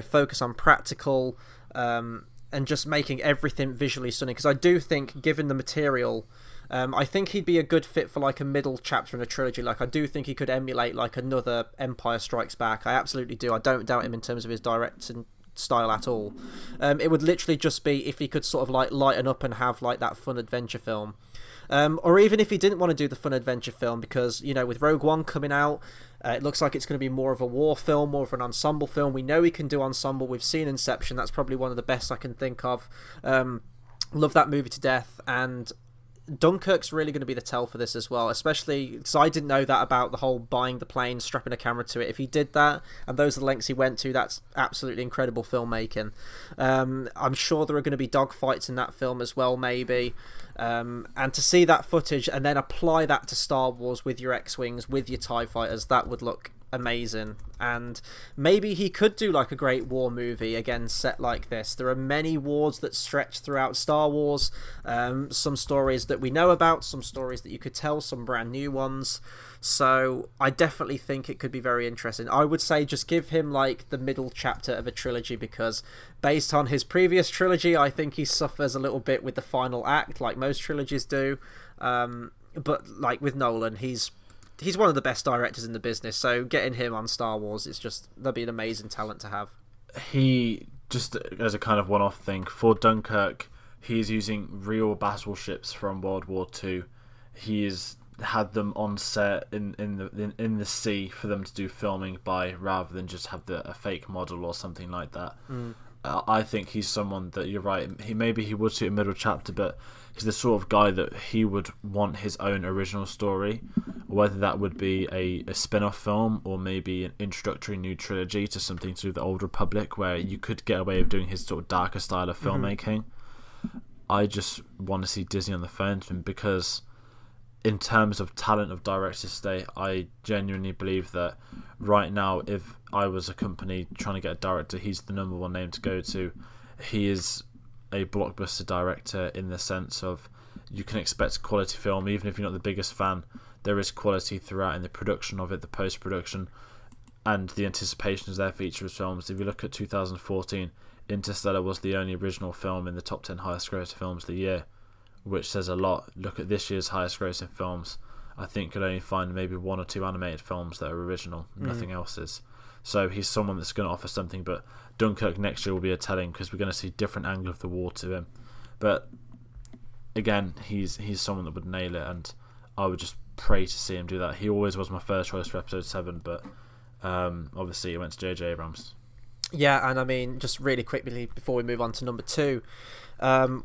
focus on practical and just making everything visually stunning. Because I do think, given the material, I think he'd be a good fit for like a middle chapter in a trilogy. Like, I do think he could emulate like another Empire Strikes Back. I absolutely do. I don't doubt him in terms of his directing style at all. It would literally just be if he could sort of like lighten up and have like that fun adventure film. Or even if he didn't want to do the fun adventure film, because, you know, with Rogue One coming out, it looks like it's going to be more of a war film, more of an ensemble film. We know he can do ensemble. We've seen Inception. That's probably one of the best I can think of. Love that movie to death. And Dunkirk's really going to be the tell for this as well, especially because I didn't know that about the whole buying the plane, strapping a camera to it. If he did that, and those are the lengths he went to, that's absolutely incredible filmmaking. I'm sure there are going to be dogfights in that film as well, maybe. And to see that footage and then apply that to Star Wars with your X-Wings, with your TIE fighters, that would look amazing. And maybe he could do like a Great War movie again set like this. There are many wars that stretch throughout Star Wars, some stories that we know about, some stories that you could tell, some brand new ones. So I definitely think it could be very interesting. I would say just give him like the middle chapter of a trilogy, because based on his previous trilogy, I think he suffers a little bit with the final act, like most trilogies do. But like with Nolan, he's one of the best directors in the business, so getting him on Star Wars, that'd be an amazing talent to have. He, just as a kind of one-off thing, for Dunkirk, he's using real battleships from World War II. He's had them on set in the sea for them to do filming by, rather than just have a fake model or something like that. I think he's someone that, you're right, he would suit a middle chapter, but he's the sort of guy that he would want his own original story, whether that would be a spin-off film or maybe an introductory new trilogy to something to do with the Old Republic, where you could get away with doing his sort of darker style of filmmaking. I just want to see Disney on the phone to him, because in terms of talent of directors today, I genuinely believe that right now, if I was a company trying to get a director, he's the number one name to go to. He is a blockbuster director in the sense of, you can expect a quality film, even if you're not the biggest fan. There is quality throughout in the production of it, the post-production, and the anticipation is there for each of his films. If you look at 2014, Interstellar was the only original film in the top 10 highest grossing films of the year, which says a lot. Look at this year's highest grossing films. I think you'll only find maybe one or two animated films that are original. Nothing else is. So he's someone that's going to offer something. But Dunkirk next year will be a telling, because we're going to see a different angle of the war to him. But again, he's someone that would nail it, and I would just pray to see him do that. He always was my first choice for episode 7, but obviously it went to J.J. Abrams. Yeah, and I mean, just really quickly before we move on to number 2,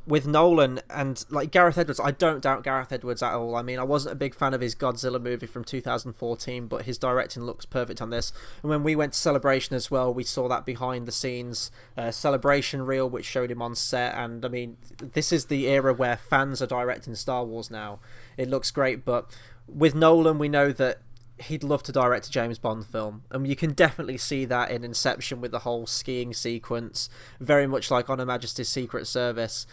with Nolan and like Gareth Edwards, I don't doubt Gareth Edwards at all. I mean, I wasn't a big fan of his Godzilla movie from 2014, but his directing looks perfect on this. And when we went to Celebration as well, we saw that behind the scenes Celebration reel, which showed him on set. And I mean, this is the era where fans are directing Star Wars now. It looks great, but with Nolan, we know that he'd love to direct a James Bond film, and you can definitely see that in Inception with the whole skiing sequence, very much like On Her Majesty's Secret Service.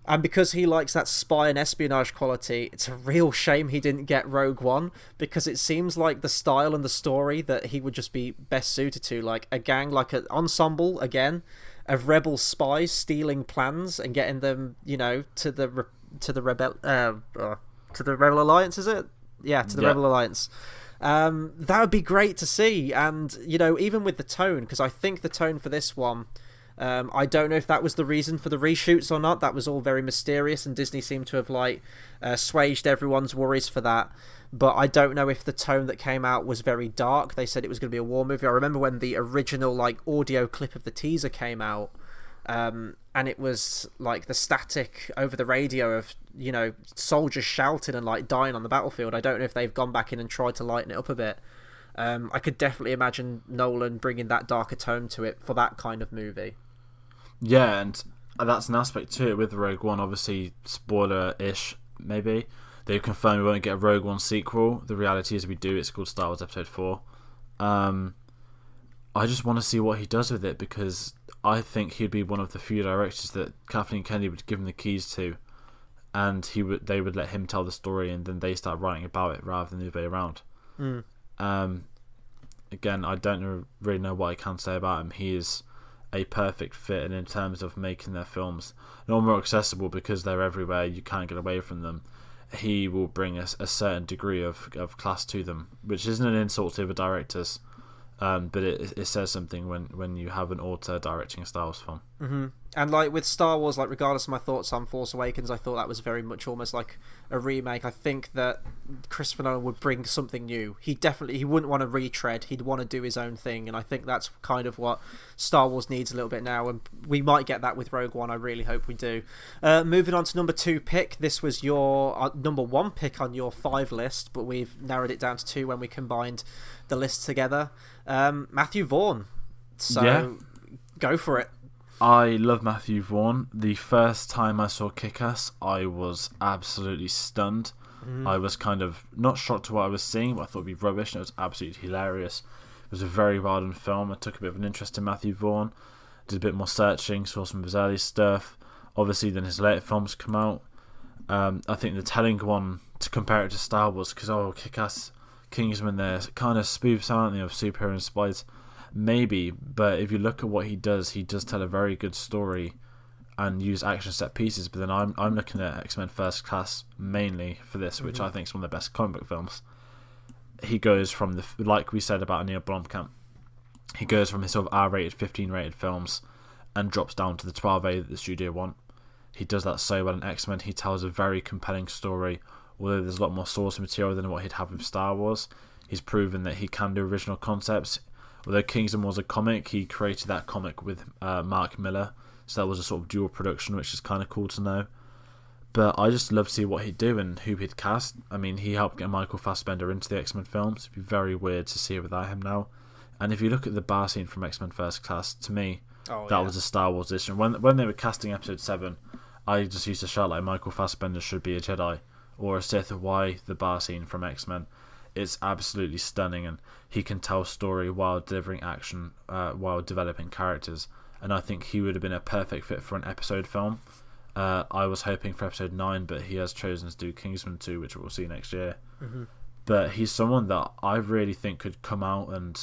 And because he likes that spy and espionage quality, it's a real shame he didn't get Rogue One, because it seems like the style and the story that he would just be best suited to, like a gang, like an ensemble again of rebel spies stealing plans and getting them, you know, to the Rebel Alliance, is it? Yeah, to the Rebel Alliance. That would be great to see. And, you know, even with the tone, because I think the tone for this one, I don't know if that was the reason for the reshoots or not. That was all very mysterious, and Disney seemed to have assuaged everyone's worries for that. But I don't know if the tone that came out was very dark. They said it was going to be a war movie. I remember when the original audio clip of the teaser came out, and it was like the static over the radio of, you know, soldiers shouting and dying on the battlefield. I don't know if they've gone back in and tried to lighten it up a bit. I could definitely imagine Nolan bringing that darker tone to it for that kind of movie. Yeah, and that's an aspect to it with Rogue One. Obviously, spoiler-ish, maybe. They've confirmed we won't get a Rogue One sequel. The reality is we do. It's called Star Wars Episode 4. I just want to see what he does with it, because I think he'd be one of the few directors that Kathleen Kennedy would give him the keys to, and they would let him tell the story, and then they start writing about it rather than the other way around. Again, I don't really know what I can say about him. He is a perfect fit, and in terms of making their films no more accessible because they're everywhere, you can't get away from them, he will bring a certain degree of class to them, which isn't an insult to other directors. But it says something when you have an author directing a Star Wars film. And like with Star Wars, like regardless of my thoughts on Force Awakens, I thought that was very much almost like a remake. I think that Christopher Nolan would bring something new. He wouldn't want to retread. He'd want to do his own thing, and I think that's kind of what Star Wars needs a little bit now. And we might get that with Rogue One. I really hope we do. Moving on to number 2 pick. This was your number 1 pick on your 5 list, but we've narrowed it down to 2 when we combined the lists together. Matthew Vaughn. So go for it. I love Matthew Vaughn. The first time I saw Kick-Ass, I was absolutely stunned. I was kind of not shocked to what I was seeing, but I thought it'd be rubbish, and it was absolutely hilarious. It was a very well done film. I took a bit of an interest in Matthew Vaughn, did a bit more searching, saw some of his early stuff. Obviously, then his later films come out. I think the telling one to compare it to Star Wars, because Kick-Ass, Kingsman, there kind of spoofs, aren't they, of superhero inspired. Maybe, but if you look at what he does tell a very good story and use action set pieces. But then I'm looking at X-Men First Class mainly for this, which I think is one of the best comic book films. He goes from like we said about Neil Blomkamp, he goes from his sort of R-rated, 15-rated films and drops down to the 12A that the studio want. He does that so well in X-Men. He tells a very compelling story, although there's a lot more source material than what he'd have with Star Wars. He's proven that he can do original concepts. Although Kingsman was a comic, he created that comic with Mark Miller, so that was a sort of dual production, which is kind of cool to know. But I just love to see what he'd do and who he'd cast. I mean, he helped get Michael Fassbender into the X-Men films. It'd be very weird to see it without him now. And if you look at the bar scene from X-Men First Class, to me, that was a Star Wars edition. When they were casting Episode 7, I just used to shout like Michael Fassbender should be a Jedi or a Sith. Why the bar scene from X-Men? It's absolutely stunning, and he can tell a story while delivering action, while developing characters. And I think he would have been a perfect fit for an episode film. I was hoping for Episode 9, but he has chosen to do Kingsman 2, which we'll see next year. But he's someone that I really think could come out and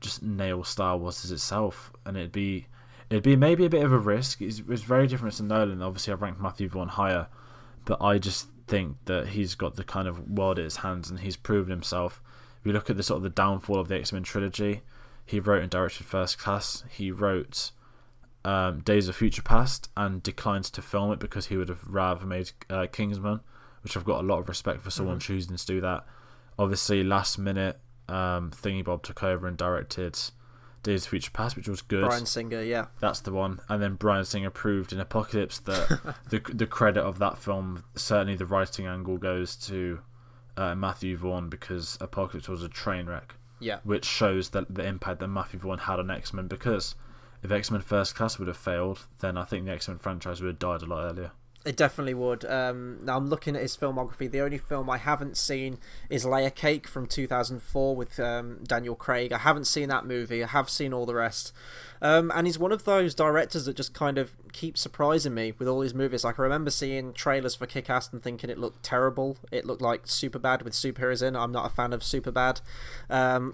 just nail Star Wars as itself, and it'd be maybe a bit of a risk. It's very different to Nolan. Obviously, I've ranked Matthew Vaughn higher, but I just think that he's got the kind of world at his hands, and he's proven himself. If you look at the sort of the downfall of the X-Men trilogy, he wrote and directed First Class. He wrote Days of Future Past and declined to film it because he would have rather made Kingsman, which I've got a lot of respect for someone choosing to do that. Obviously, last minute, Thingy Bob took over and directed Days of Future Past, which was good. Bryan Singer, yeah. That's the one. And then Bryan Singer proved in Apocalypse that the credit of that film, certainly the writing angle, goes to Matthew Vaughn, because Apocalypse was a train wreck. Yeah. Which shows that the impact that Matthew Vaughn had on X-Men, because if X-Men First Class would have failed, then I think the X-Men franchise would have died a lot earlier. It definitely would. Now I'm looking at his filmography. The only film I haven't seen is Layer Cake from 2004 with Daniel Craig. I haven't seen that movie. I have seen all the rest. And he's one of those directors that just kind of keeps surprising me with all his movies. Like, I remember seeing trailers for Kick-Ass and thinking it looked terrible. It looked like Superbad with superheroes in. I'm not a fan of Superbad.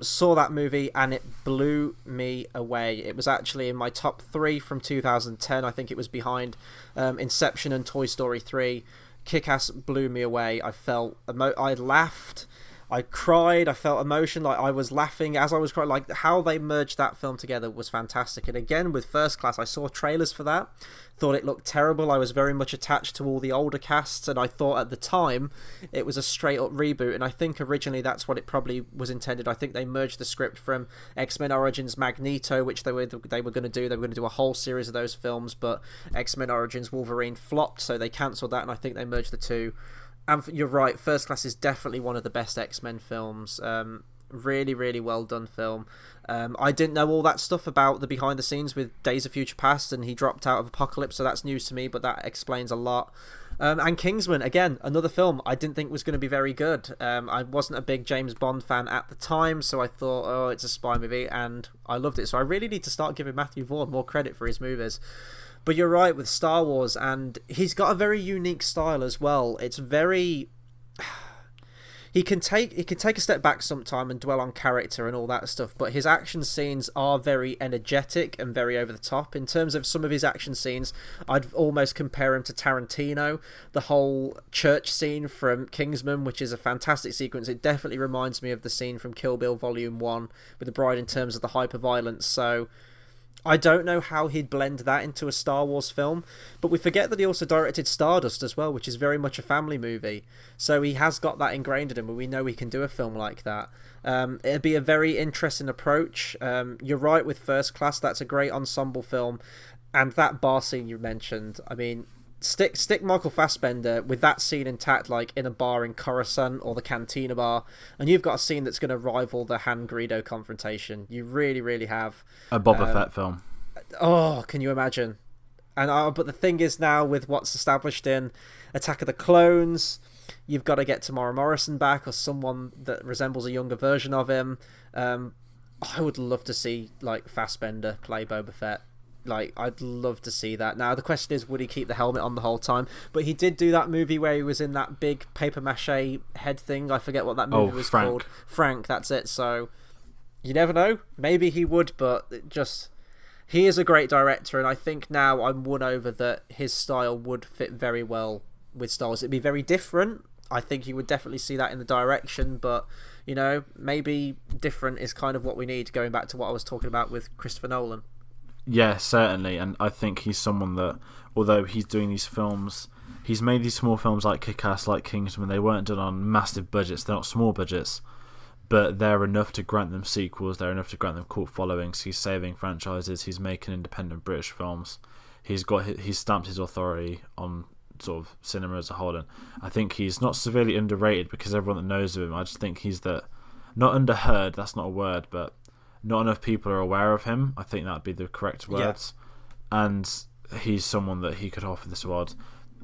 Saw that movie and it blew me away. It was actually in my top 3 from 2010. I think it was behind Inception and Toy Story 3. Kick-Ass blew me away. I felt I laughed, I cried, I felt emotion. Like, I was laughing as I was crying. Like, how they merged that film together was fantastic. And again, with First Class, I saw trailers for that, thought it looked terrible. I was very much attached to all the older casts, and I thought at the time it was a straight up reboot. And I think originally that's what it probably was intended. I think they merged the script from X-Men Origins Magneto, which they were going to do. They were going to do a whole series of those films, but X-Men Origins Wolverine flopped, so they cancelled that, and I think they merged the two. And you're right, First Class is definitely one of the best X-Men films. Really, really well done film. I didn't know all that stuff about the behind the scenes with Days of Future Past, and he dropped out of Apocalypse, so that's news to me, but that explains a lot. And Kingsman, again, another film I didn't think was going to be very good. I wasn't a big James Bond fan at the time, so I thought, oh, it's a spy movie, and I loved it. So I really need to start giving Matthew Vaughn more credit for his movies. But you're right with Star Wars, and he's got a very unique style as well. It's very... He can take a step back sometime and dwell on character and all that stuff, but his action scenes are very energetic and very over the top. In terms of some of his action scenes, I'd almost compare him to Tarantino. The whole church scene from Kingsman, which is a fantastic sequence, it definitely reminds me of the scene from Kill Bill Volume 1 with the bride in terms of the hyper-violence. So I don't know how he'd blend that into a Star Wars film, but we forget that he also directed Stardust as well, which is very much a family movie. So he has got that ingrained in him, and we know he can do a film like that. It'd be a very interesting approach. You're right with First Class, that's a great ensemble film. And that bar scene you mentioned, I mean, stick Michael Fassbender with that scene intact, like in a bar in Coruscant or the Cantina bar, and you've got a scene that's going to rival the Han Greedo confrontation. You really, really have. A Boba Fett film. Oh, can you imagine? And but the thing is now, with what's established in Attack of the Clones, you've got to get Tamara Morrison back or someone that resembles a younger version of him. I would love to see like Fassbender play Boba Fett. Like, I'd love to see that. Now, the question is, would he keep the helmet on the whole time? But he did do that movie where he was in that big paper mache head thing. I forget what that movie was called. Frank, that's it. So, you never know. Maybe he would, but he is a great director, and I think now I'm won over that his style would fit very well with Star Wars. It'd be very different. I think you would definitely see that in the direction, but, you know, maybe different is kind of what we need, going back to what I was talking about with Christopher Nolan. Yeah, certainly, and I think he's someone that, although he's doing these films, he's made these small films like Kick-Ass, like Kingsman. They weren't done on massive budgets, they're not small budgets, but they're enough to grant them sequels, they're enough to grant them cult followings. He's saving franchises, he's making independent British films, he's stamped his authority on sort of cinema as a whole, and I think he's not severely underrated because everyone that knows of him, I just think he's not underheard, that's not a word, but not enough people are aware of him. I think that'd be the correct words. Yeah. And he's someone that he could offer this world.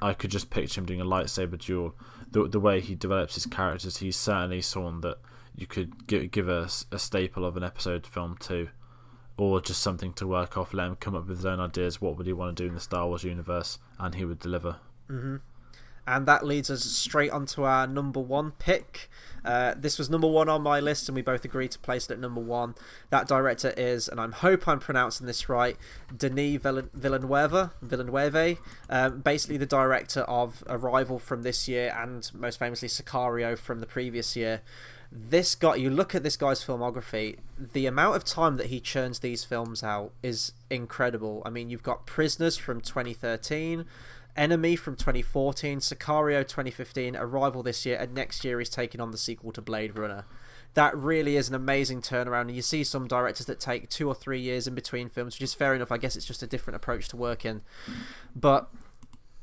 I could just picture him doing a lightsaber duel. The way he develops his characters, he's certainly someone that you could give a staple of an episode film to, or just something to work off, let him come up with his own ideas. What would he want to do in the Star Wars universe? And he would deliver. Mm-hmm. And that leads us straight onto our number one pick. This was number one on my list, and we both agreed to place it at number one. That director is, and I hope I'm pronouncing this right, Denis Villeneuve. Basically the director of Arrival from this year, and most famously Sicario from the previous year. This guy, you look at this guy's filmography, the amount of time that he churns these films out is incredible. I mean, you've got Prisoners from 2013, Enemy from 2014, Sicario 2015, Arrival this year, and next year he's taking on the sequel to Blade Runner. That really is an amazing turnaround, and you see some directors that take 2 or 3 years in between films, which is fair enough. I guess it's just a different approach to working. But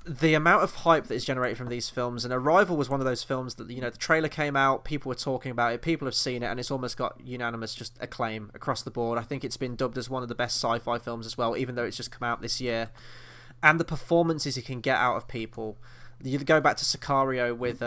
the amount of hype that is generated from these films, and Arrival was one of those films that, you know, the trailer came out, people were talking about it, people have seen it, and it's almost got unanimous just acclaim across the board. I think it's been dubbed as one of the best sci-fi films as well, even though it's just come out this year. And the performances he can get out of people. You go back to Sicario with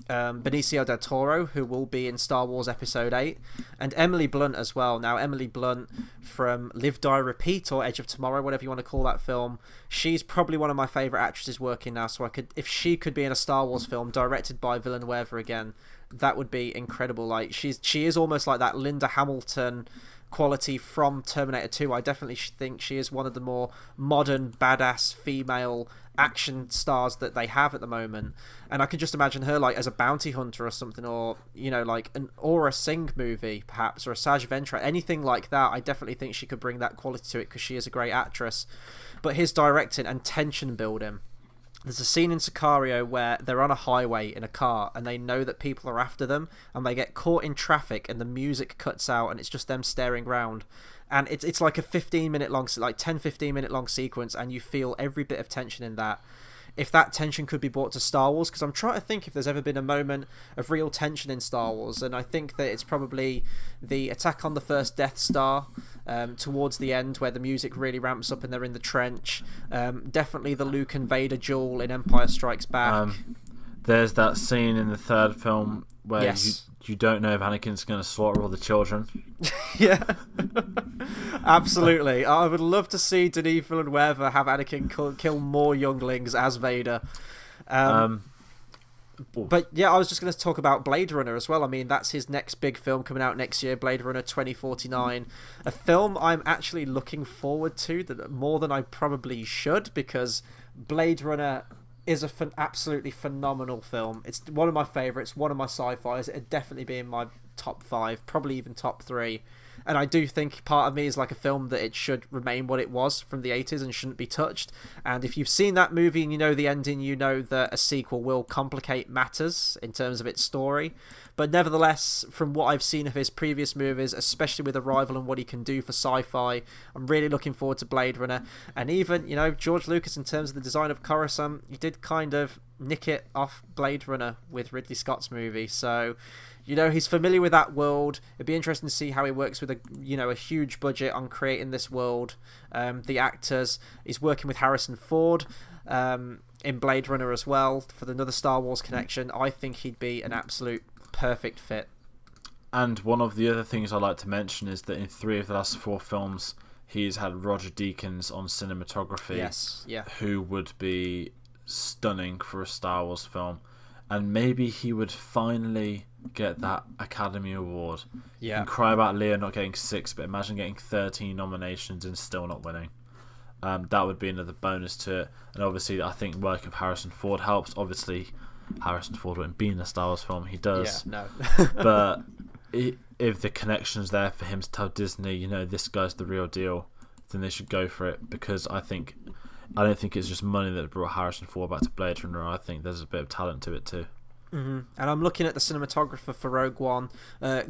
Benicio del Toro, who will be in Star Wars Episode 8, and Emily Blunt as well. Now, Emily Blunt from Live, Die, Repeat, or Edge of Tomorrow, whatever you want to call that film, she's probably one of my favourite actresses working now, so if she could be in a Star Wars film directed by Villeneuve again, that would be incredible. Like, she is almost like that Linda Hamilton quality from Terminator 2. I definitely think she is one of the more modern, badass female action stars that they have at the moment, and I could just imagine her like as a bounty hunter or something, or, you know, like an Aura Singh movie perhaps, or a Saj Ventra, anything like that. I definitely think she could bring that quality to it because she is a great actress. But his directing and tension building, there's a scene in Sicario where they're on a highway in a car and they know that people are after them, and they get caught in traffic and the music cuts out and it's just them staring around, and it's like a 15-minute long, like 10-15 minute long sequence, and you feel every bit of tension in that. If that tension could be brought to Star Wars, because I'm trying to think if there's ever been a moment of real tension in Star Wars, and I think that it's probably the attack on the first Death Star towards the end, where the music really ramps up and they're in the trench. Definitely the Luke and Vader duel in Empire Strikes Back. There's that scene in the third film where yes. you don't know if Anakin's going to slaughter all the children. Yeah, absolutely. I would love to see Denis Villeneuve have Anakin kill more younglings as Vader. But yeah, I was just going to talk about Blade Runner as well. I mean, that's his next big film coming out next year, Blade Runner 2049. A film I'm actually looking forward to more than I probably should, because Blade Runner is absolutely phenomenal film. It's one of my favourites, one of my sci-fis. It'd definitely be in my top 5, probably even top 3. And I do think part of me is like a film that it should remain what it was from the 80s and shouldn't be touched. And if you've seen that movie and you know the ending, you know that a sequel will complicate matters in terms of its story. But nevertheless, from what I've seen of his previous movies, especially with Arrival and what he can do for sci-fi, I'm really looking forward to Blade Runner. And even, you know, George Lucas, in terms of the design of Coruscant, he did kind of nick it off Blade Runner with Ridley Scott's movie. So, you know, he's familiar with that world. It'd be interesting to see how he works with a huge budget on creating this world. The actors, he's working with Harrison Ford in Blade Runner as well for another Star Wars connection. I think he'd be an absolute perfect fit. And one of the other things I'd like to mention is that in 3 of the last 4 films, he's had Roger Deakins on cinematography. Yes, yeah. Who would be stunning for a Star Wars film. And maybe he would finally get that Academy Award. Yeah. You can cry about Leo not getting 6, but imagine getting 13 nominations and still not winning. That would be another bonus to it. And obviously, I think work of Harrison Ford helps. Obviously, Harrison Ford wouldn't be in a Star Wars film. He does. Yeah, no. But if the connection's there for him to tell Disney, you know, this guy's the real deal, then they should go for it. Because I don't think it's just money that brought Harrison Ford back to Blade Runner. I think there's a bit of talent to it too. Mm-hmm. And I'm looking at the cinematographer for Rogue One,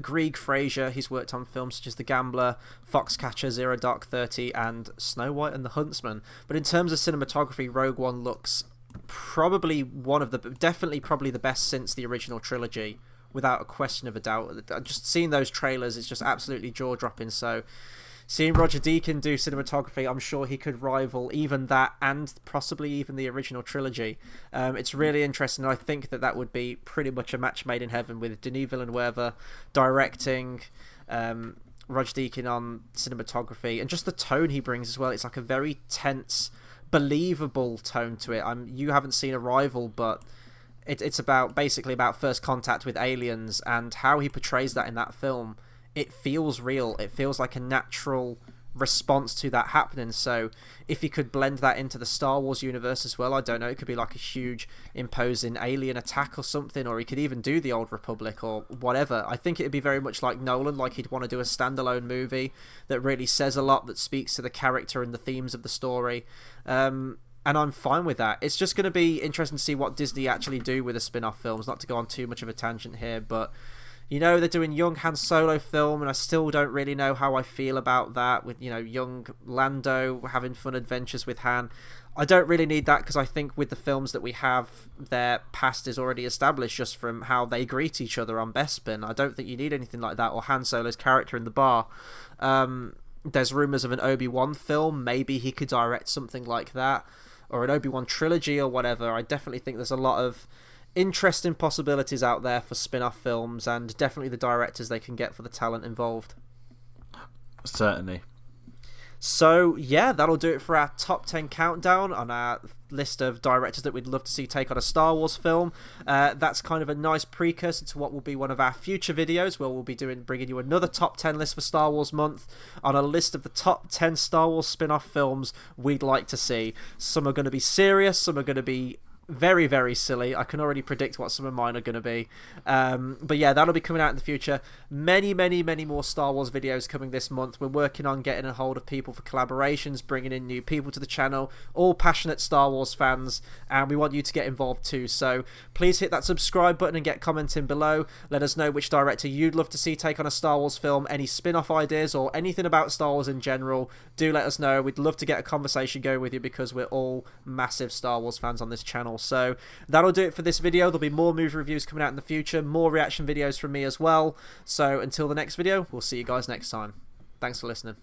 Greig Fraser. He's worked on films such as The Gambler, Foxcatcher, Zero Dark 30, and Snow White and the Huntsman. But in terms of cinematography, Rogue One looks probably probably the best since the original trilogy, without a question of a doubt. Just seeing those trailers, it's just absolutely jaw-dropping. So seeing Roger Deakins do cinematography, I'm sure he could rival even that and possibly even the original trilogy. It's really interesting. I think that would be pretty much a match made in heaven, with Denis Villeneuve directing, Roger Deakins on cinematography, and just the tone he brings as well. It's like a very tense, believable tone to it. You haven't seen Arrival, but it's basically about first contact with aliens, and how he portrays that in that film. It feels real. It feels like a natural response to that happening. So if he could blend that into the Star Wars universe as well, I don't know, it could be like a huge imposing alien attack or something, or he could even do the Old Republic or whatever. I think it would be very much like Nolan, like he'd want to do a standalone movie that really says a lot, that speaks to the character and the themes of the story. And I'm fine with that. It's just going to be interesting to see what Disney actually do with the spin-off films. Not to go on too much of a tangent here, but you know, they're doing young Han Solo film, and I still don't really know how I feel about that, with, you know, young Lando having fun adventures with Han. I don't really need that, because I think with the films that we have, their past is already established just from how they greet each other on Bespin. I don't think you need anything like that, or Han Solo's character in the bar. There's rumours of an Obi-Wan film. Maybe he could direct something like that, or an Obi-Wan trilogy or whatever. I definitely think there's a lot of interesting possibilities out there for spin-off films, and definitely the directors they can get for the talent involved. Certainly. So yeah, that'll do it for our top 10 countdown on our list of directors that we'd love to see take on a Star Wars film. That's kind of a nice precursor to what will be one of our future videos, where we'll be bringing you another top 10 list for Star Wars month, on a list of the top 10 Star Wars spin-off films we'd like to see. Some are going to be serious, some are going to be very, very silly. I can already predict what some of mine are going to be. But yeah, that'll be coming out in the future. Many, many, many more Star Wars videos coming this month. We're working on getting a hold of people for collaborations, bringing in new people to the channel, all passionate Star Wars fans, and we want you to get involved too. So please hit that subscribe button and get commenting below. Let us know which director you'd love to see take on a Star Wars film, any spin-off ideas, or anything about Star Wars in general. Do let us know. We'd love to get a conversation going with you, because we're all massive Star Wars fans on this channel. So that'll do it for this video. There'll be more movie reviews coming out in the future, more reaction videos from me as well. So until the next video, we'll see you guys next time. Thanks for listening.